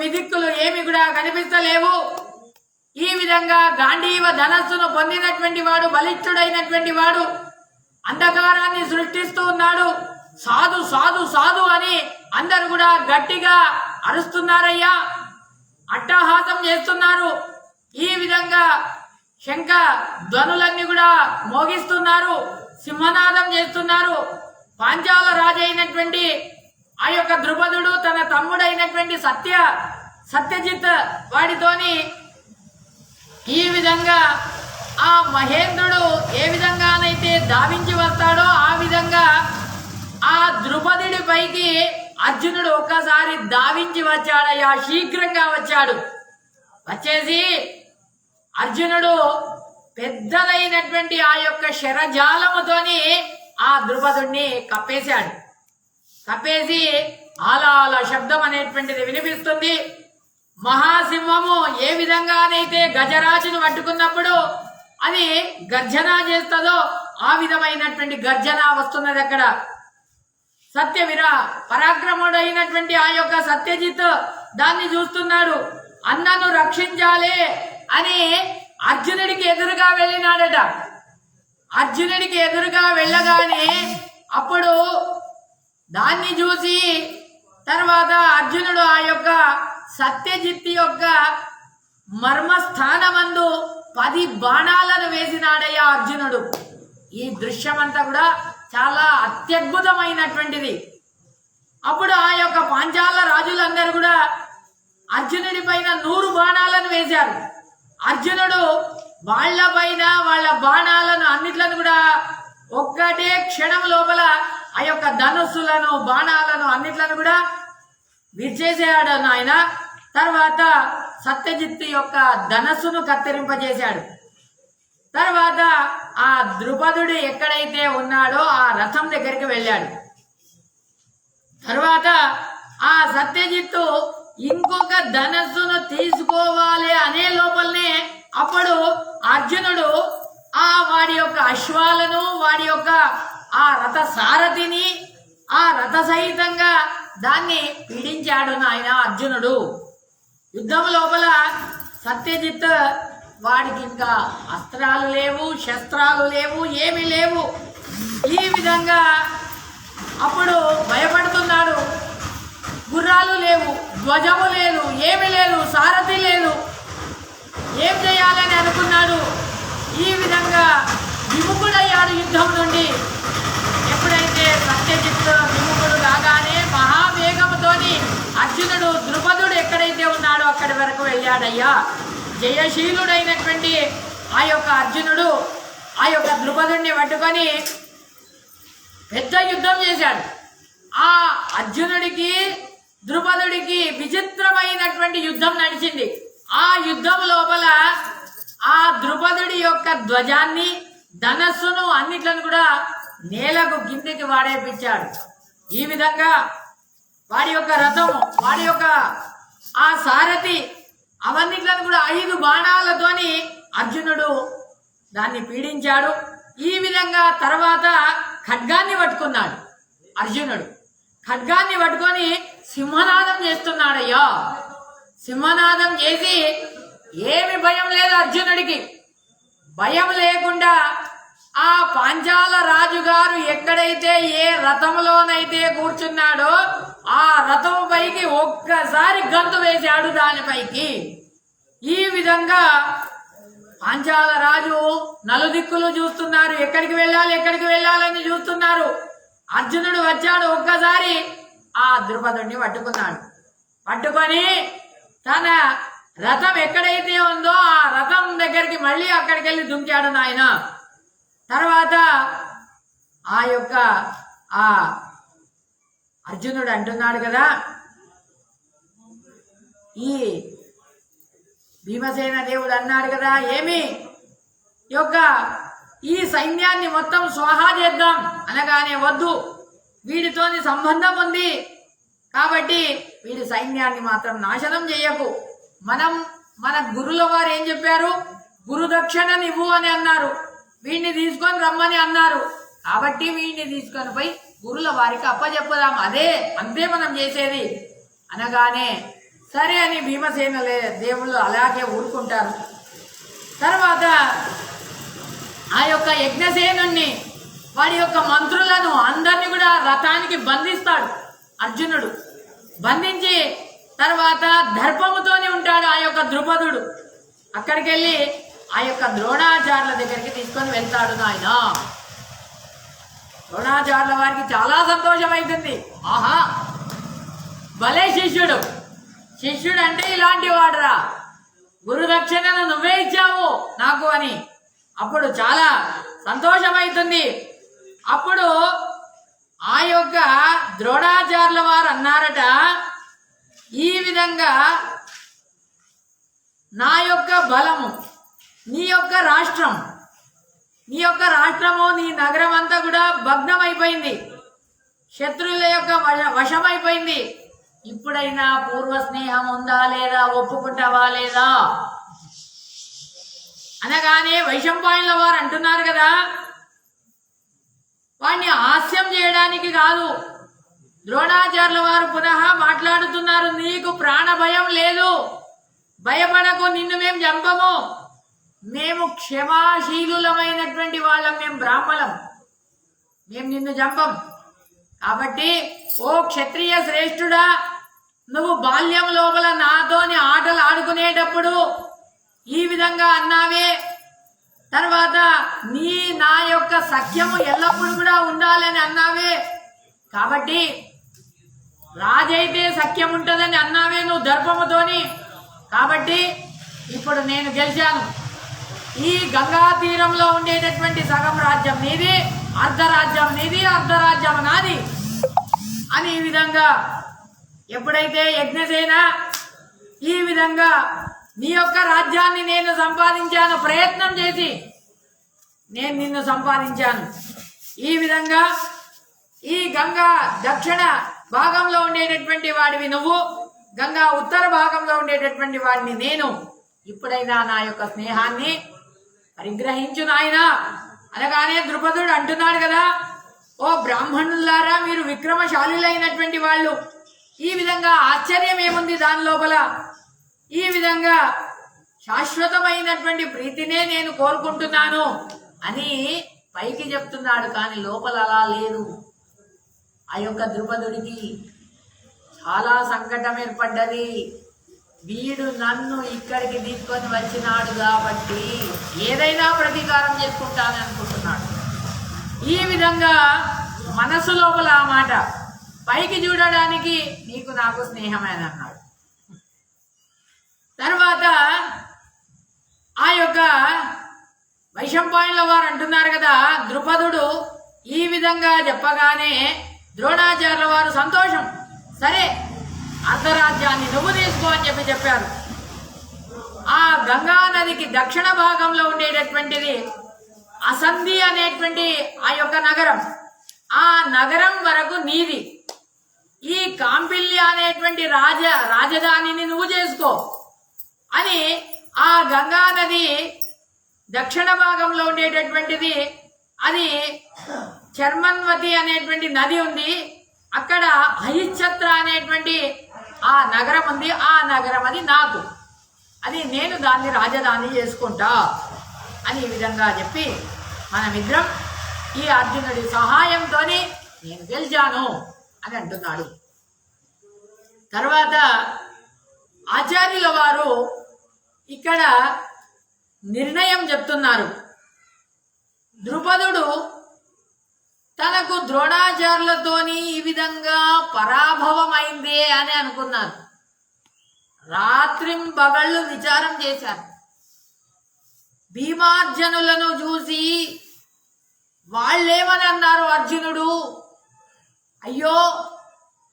విదిక్కులు ఏమి కూడా కనిపిస్తలేవు. ఈ విధంగా గాంధీవ ధనస్సును పొందినటువంటి వాడు బలిష్ఠుడైనటువంటి వాడు అంధకారాన్ని సృష్టిస్తూ ఉన్నాడు. సాధు సాధు సాధు అని అందరు కూడా గట్టిగా అరుస్తున్నారయ్యా, అట్టహాసం చేస్తున్నారు. ఈ విధంగా శంఖ ధ్వనులన్నీ కూడా మోగిస్తున్నారు, సింహనాదం చేస్తున్నారు. పాంచాల రాజు అయినటువంటి ఆ యొక్క ద్రుపదుడు తన తమ్ముడైనటువంటి సత్యజిత్ వాడితోని ఈ విధంగా ఆ మహేంద్రుడు ఏ విధంగానైతే దావించి వస్తాడో ఆ విధంగా ఆ ద్రుపదుడి పైకి అర్జునుడు ఒక్కసారి దావించి వచ్చాడయ్యా. శీఘ్రంగా వచ్చాడు. వచ్చేసి అర్జునుడు పెద్దదైనటువంటి ఆ యొక్క శరజాలముతోని ఆ ద్రుపదుడిని కప్పేశాడు. కప్పేసి ఆలాల శబ్దం అనేటువంటిది వినిపిస్తుంది. మహాసింహము ఏ విధంగానైతే గజరాజును పట్టుకున్నప్పుడు అది గర్జన చేస్తుందో ఆ విధమైనటువంటి గర్జన వస్తున్నది. అక్కడ పరాక్రముడైనటువంటి ఆ యొక్క సత్యజిత్ దాన్ని చూస్తున్నాడు. అన్నను రక్షించాలి అని అర్జునుడికి ఎదురుగా వెళ్ళినాడట. అర్జునుడికి ఎదురుగా వెళ్ళగానే అప్పుడు దాన్ని చూసి తర్వాత అర్జునుడు ఆ యొక్క సత్యజిత్ యొక్క మర్మస్థానమందు 10 బాణాలను వేసినాడయ్యా అర్జునుడు. ఈ దృశ్యమంతా కూడా చాలా అత్యద్భుతమైనటువంటిది. అప్పుడు ఆ యొక్క పాంచాల రాజులందరూ కూడా అర్జునుడి పైన 100 బాణాలను వేశారు. అర్జునుడు వాళ్ళ పైన వాళ్ళ బాణాలను అన్నిట్లను కూడా ఒక్కటే క్షణం లోపల ఆ యొక్క ధనుస్సులను బాణాలను అన్నిట్లను కూడా విరిచేసాడు ఆయన. తర్వాత సత్యజిత్ యొక్క ధనస్సును కత్తిరింపజేశాడు. తర్వాత ఆ ద్రుపదుడు ఎక్కడైతే ఉన్నాడో ఆ రథం దగ్గరికి వెళ్ళాడు. తర్వాత ఆ సత్యజిత్తు ఇంకొక ధనస్సును తీసుకోవాలి అనే లోపలనే అప్పుడు అర్జునుడు వాడి యొక్క అశ్వాలను వాడి యొక్క ఆ రథ సారథిని ఆ రథ సహితంగా దాన్ని పీడించాడు నాయన అర్జునుడు. యుద్ధం లోపల సత్యజిత్ వాడికి ఇంకా అస్త్రాలు లేవు, శస్త్రాలు లేవు, ఏమీ లేవు. ఈ విధంగా అప్పుడు భయపడుతున్నాడు. గుర్రాలు లేవు, ధ్వజము లేదు, ఏమీ లేదు, సారథి లేదు. ఏం చేయాలని అనుకున్నాడు. ఈ విధంగా విముఖుడయ్యాడు యుద్ధం నుండి. ఎప్పుడైతే సత్యజిత్ విముఖుడు కాగానే మహావేగముతోని అర్జునుడు ద్రుపదుడు ఎక్కడైతే ఉన్నాడో అక్కడి వరకు వెళ్ళాడయ్యా. జయశీలుడైనటువంటి ఆ యొక్క అర్జునుడు ఆ యొక్క ద్రుపదుడిని పట్టుకొని పెద్ద యుద్ధం చేశాడు. ఆ అర్జునుడికి ద్రుపదుడికి విచిత్రమైనటువంటి యుద్ధం నడిచింది. ఆ యుద్ధం లోపల ఆ ద్రుపదుడి యొక్క ధ్వజాన్ని ధనస్సును అన్నిట్లను కూడా నేలకు కిందికి వాడేపించాడు. ఈ విధంగా వాడి యొక్క రథము వాడి యొక్క ఆ సారథి అవన్నిట్లను కూడా 5 బాణాలతోని అర్జునుడు దాన్ని పీడించాడు. ఈ విధంగా తర్వాత ఖడ్గాన్ని పట్టుకున్నాడు అర్జునుడు. ఖడ్గాన్ని పట్టుకొని సింహనాదం చేస్తున్నాడయ్యా. సింహనాదం చేసి ఏమి భయం లేదు అర్జునుడికి. భయం లేకుండా ఆ పాంచాల రాజుగారు ఎక్కడైతే ఏ రథంలోనైతే కూర్చున్నాడో ఆ రథం పైకి ఒక్కసారి గంతు వేశాడు దానిపైకి. ఈ విధంగా పాంచాల రాజు నలుదిక్కులు చూస్తున్నారు. ఎక్కడికి వెళ్ళాలని చూస్తున్నారు. అర్జునుడు వచ్చాడు. ఒక్కసారి ఆ ద్రుపదుడిని పట్టుకున్నాడు. పట్టుకొని తన రథం ఎక్కడైతే ఉందో ఆ రథం దగ్గరికి మళ్ళీ అక్కడికి వెళ్ళి దుంకాడు నాయన. తర్వాత ఆ యొక్క ఆ అర్జునుడు అంటున్నాడు కదా, ఈ భీమసేన దేవుడు అన్నాడు కదా, ఏమి ఈ సైన్యాన్ని మొత్తం స్వాహా చేద్దాం అనగానే వద్దు, వీడితోని సంబంధం ఉంది కాబట్టి వీడి సైన్యాన్ని మాత్రం నాశనం చేయకు. మన గురుల వారు ఏం చెప్పారు, గురుదక్షిణనివ్వు అని అన్నారు. వీడిని తీసుకొని రమ్మని అన్నారు. కాబట్టి వీడిని తీసుకొని పోయి గురుల వారికి అప్పచెప్పుదాం, అంతే మనం చేసేది అనగానే సరే అని భీమసేన దేవుళ్ళు అలాగే ఊరుకుంటారు. తర్వాత ఆ యొక్క యజ్ఞసేనుణ్ణి వాడి యొక్క మంత్రులను అందరినీ కూడా రథానికి బంధిస్తాడు అర్జునుడు. బంధించి తర్వాత దర్పముతోనే ఉంటాడు ఆ యొక్క ద్రుపదుడు. అక్కడికి వెళ్ళి ఆ యొక్క ద్రోణాచార్యుల దగ్గరికి తీసుకొని వెళ్తాడు నాయన. ద్రోణాచార్యుల వారికి చాలా సంతోషం అవుతుంది. ఆహా, భలే శిష్యుడు అంటే ఇలాంటి వాడురా, గురుదక్షిణను నువ్వే ఇచ్చావు నాకు అని అప్పుడు చాలా సంతోషమైతుంది. అప్పుడు ఆ యొక్క ద్రోణాచార్యుల వారు అన్నారట, ఈ విధంగా నా యొక్క బలము, నీ యొక్క రాష్ట్రము, నీ నగరం అంతా కూడా భగ్నమైపోయింది, శత్రువుల యొక్క వశమైపోయింది. ఇప్పుడైనా పూర్వ స్నేహం ఉందా లేదా, ఒప్పుకుంటావా లేదా అనగానే వైశంపాయనుల వారు అంటున్నారు కదా, వాడిని హాస్యం చేయడానికి కాదు, ద్రోణాచార్యుల వారు పునః మాట్లాడుతున్నారు, నీకు ప్రాణ భయం లేదు, భయపడకు, నిన్ను మేము చంపము, మేము క్షమాశీలులమైనటువంటి వాళ్ళం, మేము బ్రాహ్మణం, మేము నిన్ను చంపం. కాబట్టి ఓ క్షత్రియ శ్రేష్ఠుడా, నువ్వు బాల్యం లోపల నాతోని ఆటలు ఆడుకునేటప్పుడు ఈ విధంగా అన్నావే, తర్వాత నా యొక్క సఖ్యము ఎల్లప్పుడూ కూడా ఉండాలని అన్నావే, కాబట్టి రాజైతే సఖ్యం ఉంటుందని అన్నావే నువ్వు దర్పముతోని, కాబట్టి ఇప్పుడు నేను గెలిచాను. ఈ గంగా తీరంలో ఉండేటటువంటి సగం రాజ్యం నీది, అర్ధరాజ్యం నీది, అర్ధరాజ్యం నాది అని ఈ విధంగా ఎప్పుడైతే యజ్ఞసేన ఈ విధంగా నీ యొక్క రాజ్యాన్ని నేను సంపాదించాను, ప్రయత్నం చేసి నేను నిన్ను సంపాదించాను, ఈ విధంగా ఈ గంగా దక్షిణ భాగంలో ఉండేటటువంటి వాడివి నువ్వు, గంగా ఉత్తర భాగంలో ఉండేటటువంటి వాడిని నేను, ఇప్పుడైనా నా యొక్క స్నేహాన్ని పరిగ్రహించు నాయనా అనగానే ద్రుపదుడు అంటున్నాడు కదా, ఓ బ్రాహ్మణులారా, మీరు విక్రమశాలులైనటువంటి వాళ్ళు, ఈ విధంగా ఆశ్చర్యం ఏముంది దాని లోపల, ఈ విధంగా శాశ్వతమైనటువంటి ప్రీతినే నేను కోరుకుంటున్నాను అని పైకి చెప్తున్నాడు, కానీ లోపల అలా లేదు. ఆ యొక్క ద్రుపదుడికి చాలా సంకటం ఏర్పడ్డది. వీడు నన్ను ఇక్కడికి తీసుకొని వచ్చినాడు కాబట్టి ఏదైనా ప్రతీకారం చేసుకుంటానని అనుకుంటున్నాడు. ఈ విధంగా మనసు లోపల ఆ మాట, పైకి చూడడానికి నీకు నాకు స్నేహమే అని అన్నాడు. తర్వాత ఆ యొక్క వైశంపాయనుల వారు అంటున్నారు కదా, ద్రుపదుడు ఈ విధంగా చెప్పగానే ద్రోణాచార్యుల వారు సంతోషం, సరే అర్ధరాజ్యాన్ని నువ్వు తీసుకో అని చెప్పారు. ఆ గంగా నదికి దక్షిణ భాగంలో ఉండేటటువంటిది అసంధి అనేటువంటి ఆ యొక్క నగరం, ఆ నగరం వరకు నీది, ఈ కాంపిల్య అనేటువంటి రాజధానిని నువ్వు చేసుకో అని ఆ గంగా నది దక్షిణ భాగంలో ఉండేటటువంటిది, అది చర్మన్వతి అనేటువంటి నది ఉంది, అక్కడ అహిచ్ఛత్ర అనేటువంటి ఆ నగరం ఉంది, ఆ నగరం అది నాకు, అది నేను దాన్ని రాజధాని చేసుకుంటా అని ఈ విధంగా చెప్పి మనమిద్దరం ఈ అర్జునుడి సహాయంతో నేను గెలిచాను అని అంటున్నాడు. తర్వాత ఆచార్యుల వారు ఇక్కడ నిర్ణయం చెప్తున్నారు. ద్రుపదుడు తనకు ద్రోణాచార్యులతోని ఈ విధంగా పరాభవమైందే అని అనుకున్నారు. రాత్రింబగళ్ళు విచారం చేశారు. భీమార్జునులను చూసి వాళ్ళేమని అన్నారు, అర్జునుడు అయ్యో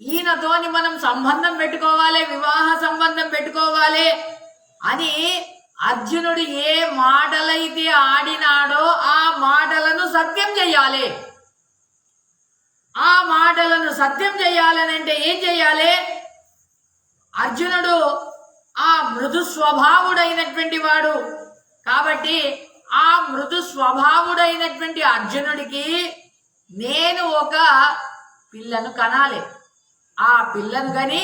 ఈయనతోని మనం సంబంధం పెట్టుకోవాలి, వివాహ సంబంధం పెట్టుకోవాలి అని అర్జునుడు ఏ మాటలైతే ఆడినాడో ఆ మాటలను సత్యం చెయ్యాలి. ఆ మాటలను సత్యం చెయ్యాలని అంటే ఏం చెయ్యాలి? అర్జునుడు ఆ మృదు స్వభావుడైనటువంటి వాడు కాబట్టి ఆ మృదు స్వభావుడైనటువంటి అర్జునుడికి నేను ఒక పిల్లను కనాలి, ఆ పిల్లను కని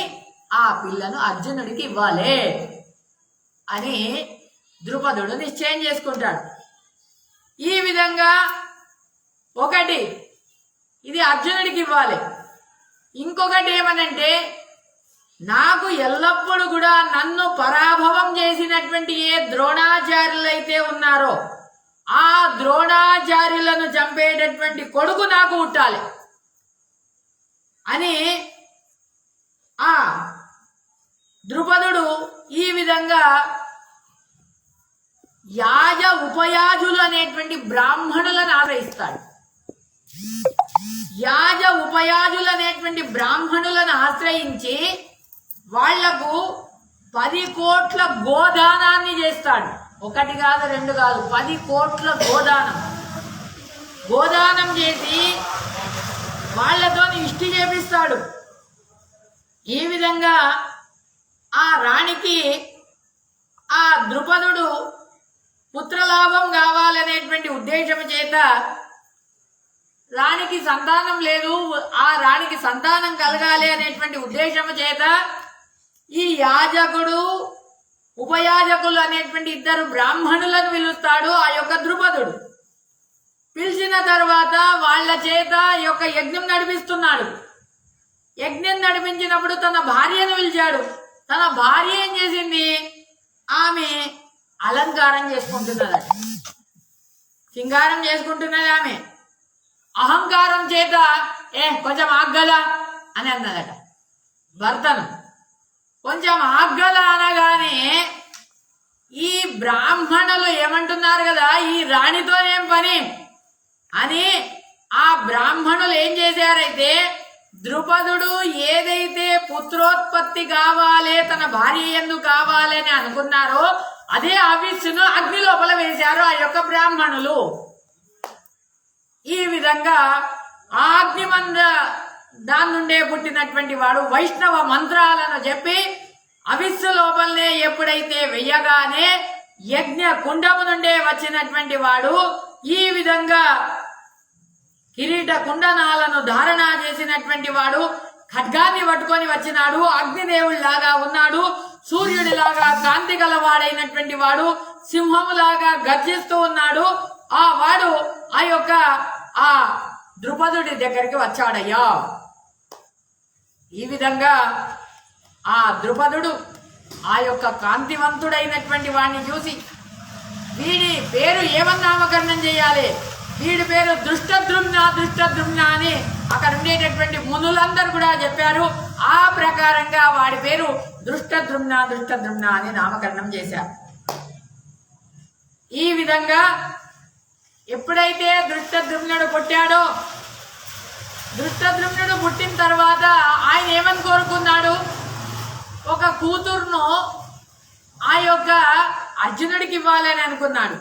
ఆ పిల్లను అర్జునుడికి ఇవ్వాలి అని ద్రుపదుడు నిశ్చయం చేసుకుంటాడు. ఈ విధంగా ఒకటి ఇది అర్జునుడికి ఇవ్వాలి, ఇంకొకటి ఏమనంటే నాకు ఎల్లప్పుడూ కూడా నన్ను పరాభవం చేసినటువంటి ఏ ద్రోణాచార్యులైతే ఉన్నారో ఆ ద్రోణాచార్యులను చంపేటటువంటి కొడుకు నాకు పుట్టాలి అని ఆ ద్రుపదుడు ఈ విధంగా యాజ ఉపయాజులు అనేటువంటి బ్రాహ్మణులను ఆశ్రయిస్తాడు. యాజ ఉపయాజులు అనేటువంటి బ్రాహ్మణులను ఆశ్రయించి వాళ్లకు 10 కోట్ల గోదానాన్ని చేస్తాడు. 1 కాదు 2 కాదు 10 కోట్ల గోదానం చేసి వాళ్లతో ఇష్టి చేపిస్తాడు. ఈ విధంగా ఆ రాణికి ఆ ద్రుపదుడు పుత్రలాభం కావాలనేటువంటి ఉద్దేశం చేత రాణికి సంతానం లేదు, ఆ రాణికి సంతానం కలగాలి అనేటువంటి ఉద్దేశం చేత ఈ యాజకుడు ఉపయాజకులు అనేటువంటి ఇద్దరు బ్రాహ్మణులను పిలుస్తాడు ఆ యొక్క ద్రుపదుడు. పిలిచిన తర్వాత వాళ్ళ చేత ఈ యొక్క యజ్ఞం నడిపిస్తున్నాడు. యజ్ఞం నడిపించినప్పుడు తన భార్యను పిలిచాడు. తన భార్య ఏం చేసింది? ఆమె అలంకారం చేసుకుంటున్నదట, సింగారం చేసుకుంటున్నది. ఆమె అహంకారం చేత కొంచెం ఆగ్గదా అని అన్నదట భర్తను. కొంచెం ఆగ్గదా అనగానే ఈ బ్రాహ్మణులు ఏమంటున్నారు కదా, ఈ రాణితోనేం పని అని ఆ బ్రాహ్మణులు ఏం చేశారైతే ద్రుపదుడు ఏదైతే పుత్రోత్పత్తి కావాలి, తన భార్య ఎందుకు కావాలి అని అనుకున్నారో అదే ఆవిస్సును అగ్ని లోపల వేశారు ఆ యొక్క బ్రాహ్మణులు. ఈ విధంగా ఆ అగ్నిమంద దాని నుండే పుట్టినటువంటి వాడు వైష్ణవ మంత్రాలను చెప్పి అవిస్సు లోపలనే ఎప్పుడైతే వెయ్యగానే యజ్ఞ కుండము నుండే వచ్చినటువంటి వాడు ఈ విధంగా కిరీట కుండనాలను ధారణ చేసినటువంటి వాడు ఖడ్గాన్ని పట్టుకొని వచ్చినాడు. అగ్నిదేవుడిలాగా ఉన్నాడు, సూర్యుడిలాగా కాంతి గలవాడైనటువంటి వాడు సింహములాగా గర్జిస్తూ ఉన్నాడు. ఆ వాడు ఆ యొక్క ఆ ద్రుపదుడి దగ్గరికి వచ్చాడయ్యా. ఈ విధంగా ఆ ద్రుపదుడు ఆ యొక్క కాంతివంతుడైనటువంటి వాడిని చూసి వీడి పేరు ఏమని నామకరణం చేయాలి, వీడి పేరు దృష్టద్రుమ్న అని అక్కడ ఉండేటటువంటి మునులందరూ కూడా చెప్పారు. ఆ ప్రకారంగా వాడి పేరు దృష్టద్రుమ్న అని నామకరణం చేశారు. ఈ విధంగా ఎప్పుడైతే దృష్టద్రుమ్నుడు పుట్టాడో, దృష్టద్రుమ్నుడు పుట్టిన తర్వాత ఆయన ఏమని కోరుకున్నాడు, ఒక కూతురును ఆ యొక్క అర్జునుడికి ఇవ్వాలని అనుకున్నాడు.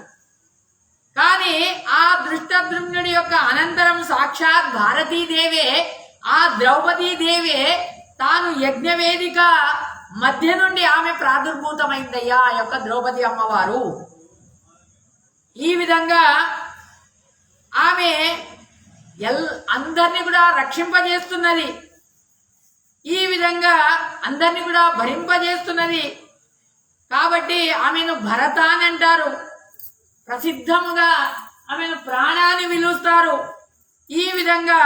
కానీ ఆ దృష్టద్రుమ్నుడి యొక్క అనంతరం సాక్షాత్ భారతీదేవే, ఆ ద్రౌపదీదేవే తాను యజ్ఞవేదిక మధ్య నుండి ఆమె ప్రాదుర్భూతమైందయ్యా, ఆ యొక్క ద్రౌపది అమ్మవారు. ఈ విధంగా ఆమె అందరినీ కూడా రక్షింపజేస్తున్నది, ఈ విధంగా అందరినీ కూడా భరింపజేస్తున్నది. కాబట్టి ఆమెను భరత అని అంటారు, ప్రసిద్ధముగా ఆమెను ప్రాణాన్ని పిలుస్తారు. ఈ విధంగా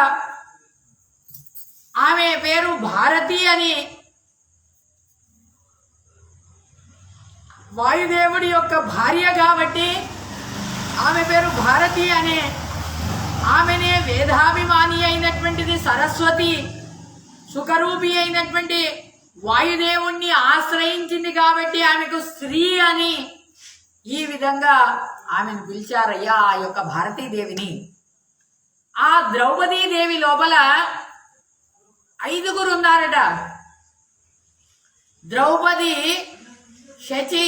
ఆమె పేరు భారతి అని వాయుదేవుడి యొక్క భార్య కాబట్టి ఆమె పేరు భారతి అనే. ఆమెనే వేదాభిమాని అయినటువంటిది సరస్వతి, సుఖరూపి అయినటువంటి వాయుదేవుణ్ణి ఆశ్రయించింది కాబట్టి ఆమెకు స్త్రీ అని ఈ విధంగా ఆమెను పిలిచారయ్యా ఆ యొక్క భారతీదేవిని. ఆ ద్రౌపదీదేవి లోపల 5 ఉన్నారట. ద్రౌపది, శచి,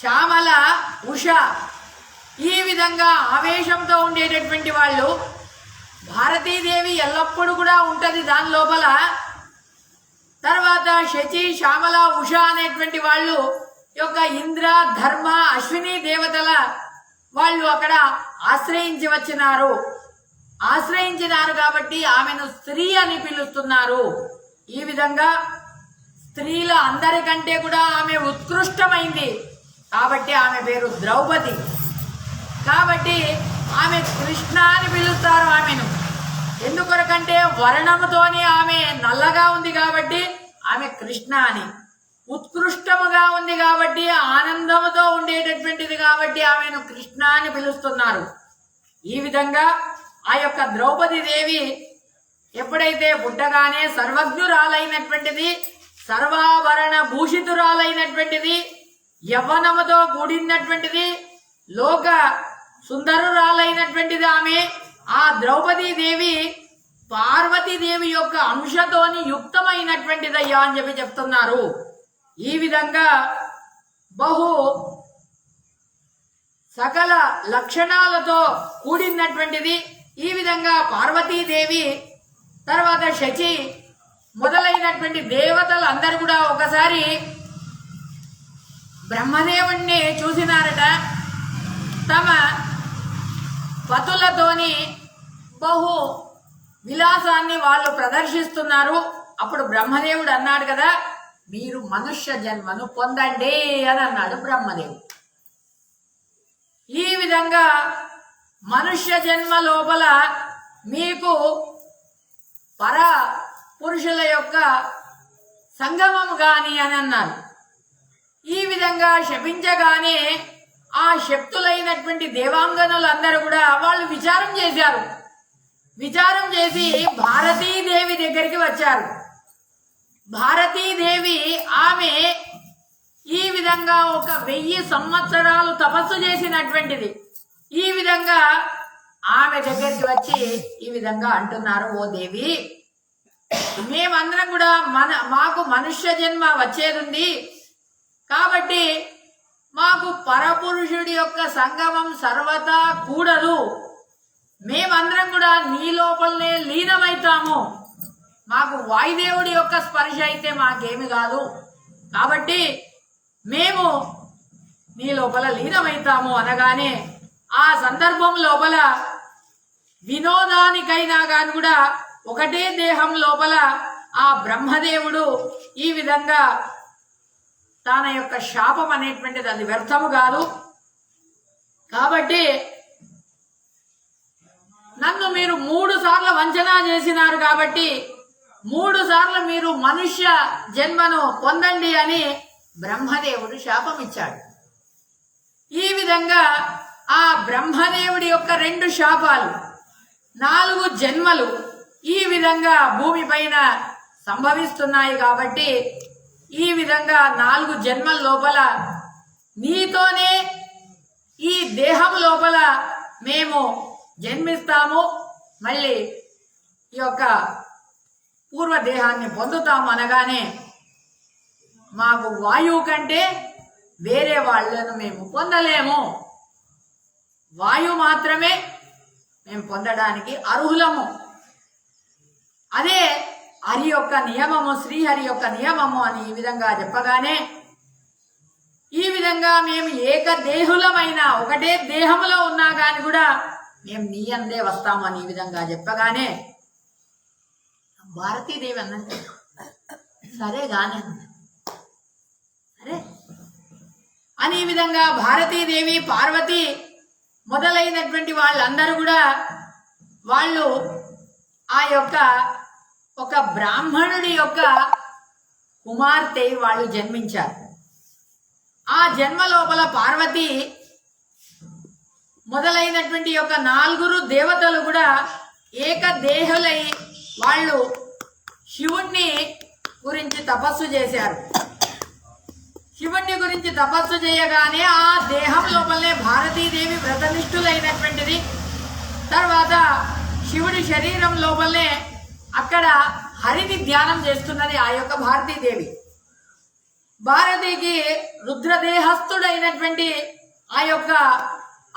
శ్యామల, ఉష. ఈ విధంగా ఆవేశంతో ఉండేటటువంటి వాళ్ళు. భారతీదేవి ఎల్లప్పుడూ కూడా ఉంటది దాని లోపల. తర్వాత శచి, శ్యామల, ఉష అనేటువంటి వాళ్ళు యొక్క ఇంద్ర, ధర్మ, అశ్విని దేవతల వాళ్ళు అక్కడ ఆశ్రయించినారు కాబట్టి ఆమెను స్త్రీ అని పిలుస్తున్నారు. ఈ విధంగా స్త్రీల అందరికంటే కూడా ఆమె ఉత్కృష్టమైంది కాబట్టి ఆమె పేరు ద్రౌపది. కాబట్టి ఆమె కృష్ణ అని పిలుస్తారు ఆమెను. ఎందుకొరకంటే వర్ణముతోని ఆమె నల్లగా ఉంది కాబట్టి ఆమె కృష్ణ అని, ఉత్కృష్టముగా ఉంది కాబట్టి ఆనందముతో ఉండేటటువంటిది కాబట్టి ఆమెను కృష్ణ అని పిలుస్తున్నారు. ఈ విధంగా ఆ యొక్క ద్రౌపది దేవి ఎప్పుడైతే పుట్టగానే సర్వజ్ఞురాలైనటువంటిది, సర్వాభరణ భూషితురాలైనటువంటిది, యవ్వనముతో కూడినటువంటిది, లోక సుందరురాలైనటువంటిది ఆమె. ఆ ద్రౌపదీ దేవి పార్వతీదేవి యొక్క అంశతోని యుక్తమైనటువంటిదయ్యా అని చెప్తున్నారు. ఈ విధంగా బహు సకల లక్షణాలతో కూడినటువంటిది. ఈ విధంగా పార్వతీదేవి తర్వాత శచి మొదలైనటువంటి దేవతలు అందరూ కూడా ఒకసారి బ్రహ్మదేవుణ్ణి చూసినారట. తమ పతులతోని బహు విలాసాన్ని వాళ్ళు ప్రదర్శిస్తున్నారు. అప్పుడు బ్రహ్మదేవుడు అన్నాడు కదా, మీరు మనుష్య జన్మను పొందండి అని అన్నాడు బ్రహ్మదేవుడు. ఈ విధంగా మనుష్య జన్మ లోపల మీకు పర పురుషుల యొక్క సంగమం గాని అని అన్నారు. ఈ విధంగా శపించగానే ఆ శక్తులైనటువంటి దేవాంగనులందరూ కూడా వాళ్ళు విచారం చేశారు. విచారం చేసి భారతీదేవి దగ్గరికి వచ్చారు. భారతీదేవి ఆమె ఈ విధంగా 1000 సంవత్సరాలు తపస్సు చేసినటువంటిది. ఈ విధంగా ఆమె దగ్గరికి వచ్చి ఈ విధంగా అంటున్నారు, ఓ దేవి, మేమందరం కూడా మాకు మనుష్య జన్మ వచ్చేది, కాబట్టి మాకు పరపురుషుడి యొక్క సంగమం సర్వతా కూడదు. మేమందరం కూడా నీ లోపలనే లీనమైతాము. మాకు వాయుదేవుడి యొక్క స్పర్శ అయితే మాకేమి కాదు, కాబట్టి మేము నీ లోపల లీనమైతాము అనగానే ఆ సందర్భం లోపల వినోదానికైనా కానీ కూడా ఒకటే దేహం లోపల ఆ బ్రహ్మదేవుడు ఈ విధంగా తన యొక్క శాపం అనేటువంటిది అది వ్యర్థము కాదు, కాబట్టి నన్ను మీరు 3 సార్లు వంచన చేసినారు, కాబట్టి 3 సార్లు మీరు మనుష్య జన్మను పొందండి అని బ్రహ్మదేవుడు శాపం ఇచ్చాడు. ఈ విధంగా ఆ బ్రహ్మదేవుడి యొక్క 2 శాపాలు 4 జన్మలు ఈ విధంగా భూమి పైన సంభవిస్తున్నాయి. కాబట్టి ఈ విధంగా 4 జన్మల లోపల నీతోనే ఈ దేహం లోపల మేము జన్మిస్తాము, మళ్ళీ ఈ యొక్క పూర్వదేహాన్ని పొందుతాము అనగానే మాకు వాయువు కంటే వేరే వాళ్ళను మేము పొందలేము, వాయువు మాత్రమే మేము పొందడానికి అర్హులము. అదే హరి యొక్క నియమము, శ్రీహరి యొక్క నియమము అని ఈ విధంగా చెప్పగానే ఈ విధంగా మేము ఏకదేహులమైన ఒకటే దేహంలో ఉన్నా కానీ కూడా మేము నీ అందే వస్తామని ఈ విధంగా చెప్పగానే భారతీదేవి అన్నది సరే గానే సరే అని ఈ విధంగా భారతీదేవి, పార్వతి మొదలైనటువంటి వాళ్ళందరూ కూడా వాళ్ళు ఆ యొక్క ఒక బ్రాహ్మణుడి యొక్క కుమార్తె వాళ్ళు జన్మించారు. ఆ జన్మ లోపల పార్వతి మొదలైనటువంటి యొక్క 4 దేవతలు కూడా ఏకదేహులై వాళ్ళు శివుణ్ణి గురించి తపస్సు చేశారు. శివుణ్ణి గురించి తపస్సు చేయగానే ఆ దేహం లోపలనే భారతీదేవి వ్రతనిష్ఠులైనటువంటిది. తర్వాత శివుడి శరీరం లోపలనే అక్కడ హరిని ధ్యానం చేస్తున్నది ఆ యొక్క భారతీదేవి. భారతికి రుద్రదేహస్థుడైనటువంటి ఆ యొక్క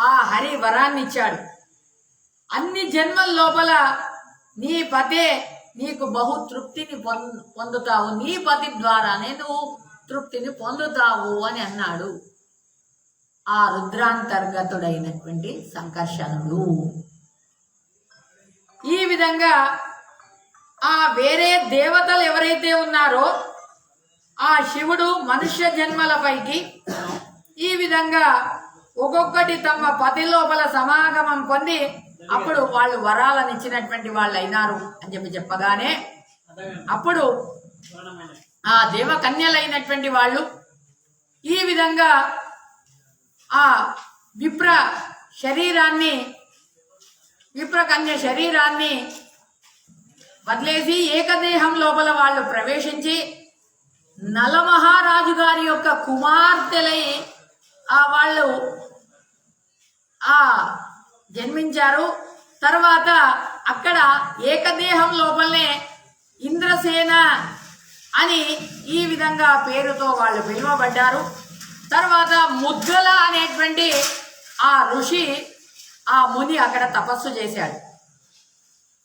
ఆ హరి వరాన్ని ఇచ్చాడు. అన్ని జన్మల లోపల నీ పతే నీకు బహు తృప్తిని పొందుతావు, నీ పతి ద్వారానే నువ్వు తృప్తిని పొందుతావు అని అన్నాడు ఆ రుద్రాంతర్గతుడైనటువంటి సంకర్షణుడు. ఈ విధంగా ఆ వేరే దేవతలు ఎవరైతే ఉన్నారో ఆ శివుడు మనుష్య జన్మలపైకి ఈ విధంగా ఒక్కొక్కటి తమ పతి లోపల సమాగమం పొంది అప్పుడు వాళ్ళు వరాలను ఇచ్చినటువంటి వాళ్ళు అయినారు అని చెప్పగానే అప్పుడు ఆ దేవకన్యలైనటువంటి వాళ్ళు ఈ విధంగా ఆ విప్రకన్య శరీరాన్ని వదిలేసి ఏకదేహం లోపల వాళ్ళు ప్రవేశించి నలమహారాజు గారి యొక్క కుమార్తెలై వాళ్ళు జన్మించారు. తర్వాత అక్కడ ఏకదేహం లోపలనే ఇంద్రసేన అని ఈ విధంగా పేరుతో వాళ్ళు పిలువబడ్డారు. తర్వాత ముద్గల అనేటువంటి ఆ ఋషి ఆ ముని అక్కడ తపస్సు చేశాడు.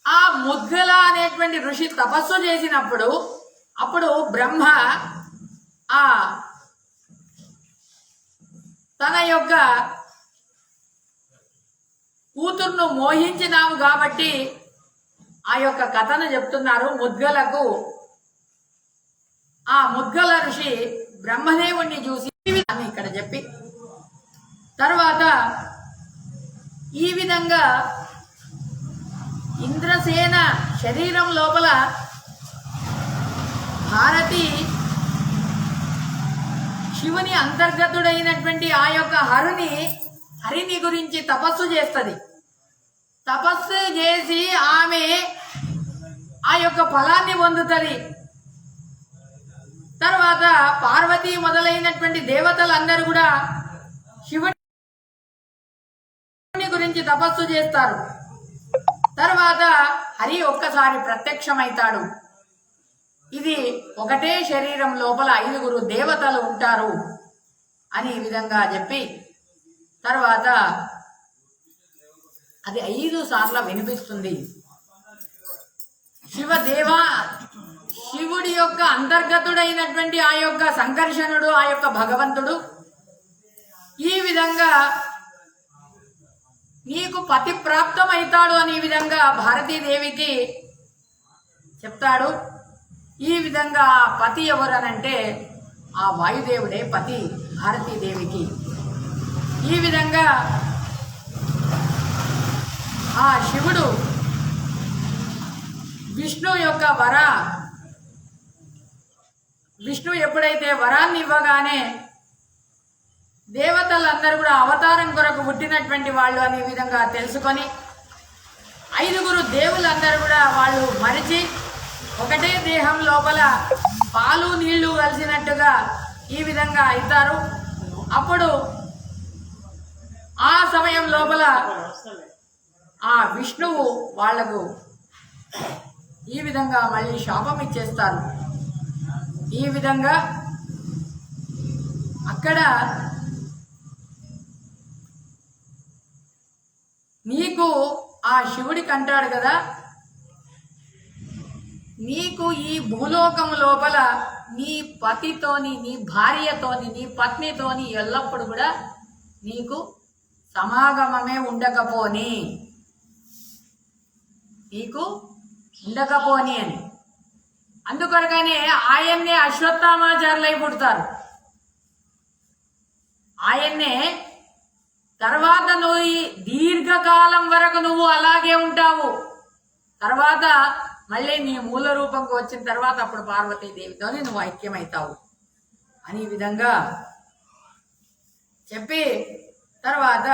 ఆ ముద్గల అనేటువంటి ఋషి తపస్సు చేసినప్పుడు అప్పుడు బ్రహ్మ తన యొక్క కూతుర్ను మోహించినావు కాబట్టి ఆ యొక్క కథను చెప్తున్నారు ముద్గలకు. ఆ ముద్గల ఋషి బ్రహ్మదేవుణ్ణి చూసి ఇక్కడ చెప్పి తర్వాత ఈ విధంగా ఇంద్రసేన శరీరం లోపల భారతి శివుని అంతర్గతుడైనటువంటి ఆ యొక్క హరిని గురించి తపస్సు చేస్తుంది. తపస్సు చేసి ఆమె ఆ యొక్క ఫలాన్ని పొందుతుంది. తర్వాత పార్వతి మొదలైనటువంటి దేవతలందరూ కూడా శివుని గురించి తపస్సు చేస్తారు. తర్వాత హరి ఒక్కసారి ప్రత్యక్షమైతాడు. ఇది ఒకటే శరీరం లోపల 5 దేవతలు ఉంటారు అని ఈ విధంగా చెప్పి తర్వాత అది 5 సార్లు వినిపిస్తుంది. శివుడి యొక్క అంతర్గతుడైనటువంటి ఆ యొక్క సంకర్షణుడు, ఆ యొక్క భగవంతుడు ఈ విధంగా నీకు పతి ప్రాప్తమైతాడు అని ఈ విధంగా భారతీదేవికి చెప్తాడు. ఈ విధంగా పతి ఎవరనంటే ఆ వాయుదేవుడే పతి భారతీదేవికి. ఈ విధంగా ఆ శివుడు విష్ణు ఎప్పుడైతే వరాన్ని ఇవ్వగానే దేవతలందరూ కూడా అవతారం కొరకు పుట్టినటువంటి వాళ్ళు అనే విధంగా తెలుసుకొని 5 దేవులందరూ కూడా వాళ్ళు మరిచి ఒకటే దేహం లోపల పాలు నీళ్లు కలిసినట్టుగా ఈ విధంగా అవుతారు. అప్పుడు ఆ సమయం లోపల ఆ విష్ణువు వాళ్లకు ఈ విధంగా మళ్ళీ శాపం ఇచ్చేస్తారు. ఈ విధంగా అక్కడ నీకు ఆ శివుడికి అంటాడు కదా, నీకు ఈ భూలోకం లోపల నీ పతితోని, నీ భార్యతోని, నీ పత్నితోని ఎల్లప్పుడూ కూడా నీకు సమాగమమే ఉండకపోని అని. అందుకొరగానే ఆయన్నే అశ్వత్థామాచారులై పుడతారు. ఆయన్నే తర్వాత నువ్వు దీర్ఘకాలం వరకు నువ్వు అలాగే ఉంటావు. తర్వాత మళ్ళీ నీ మూల రూపంకి వచ్చిన తర్వాత అప్పుడు పార్వతీదేవితోని నువ్వు ఐక్యమవుతావు అని విధంగా చెప్పి తర్వాత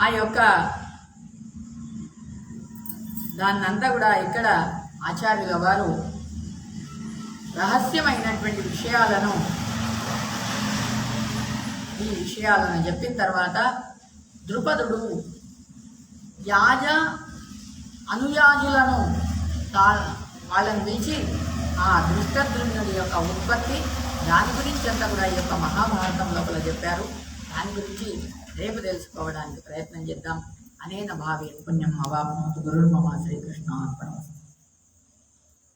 ఆ యొక్క దాన్నంతా కూడా ఇక్కడ ఆచార్యుల వారు రహస్యమైనటువంటి ఈ విషయాలను చెప్పిన తర్వాత ద్రుపదుడు అనుయాజులను వాళ్ళని పిలిచి ఆ దృష్టద్రుమ్నుడి యొక్క ఉత్పత్తి దాని గురించి అంతా కూడా ఈ యొక్క మహాభారతం లోపల చెప్పారు. దాని గురించి రేపు తెలుసుకోవడానికి ప్రయత్నం చేద్దాం. అనేన భావే పుణ్యం అవాప్నోతు గురుర్మమ శ్రీకృష్ణ అర్పణమస్తు.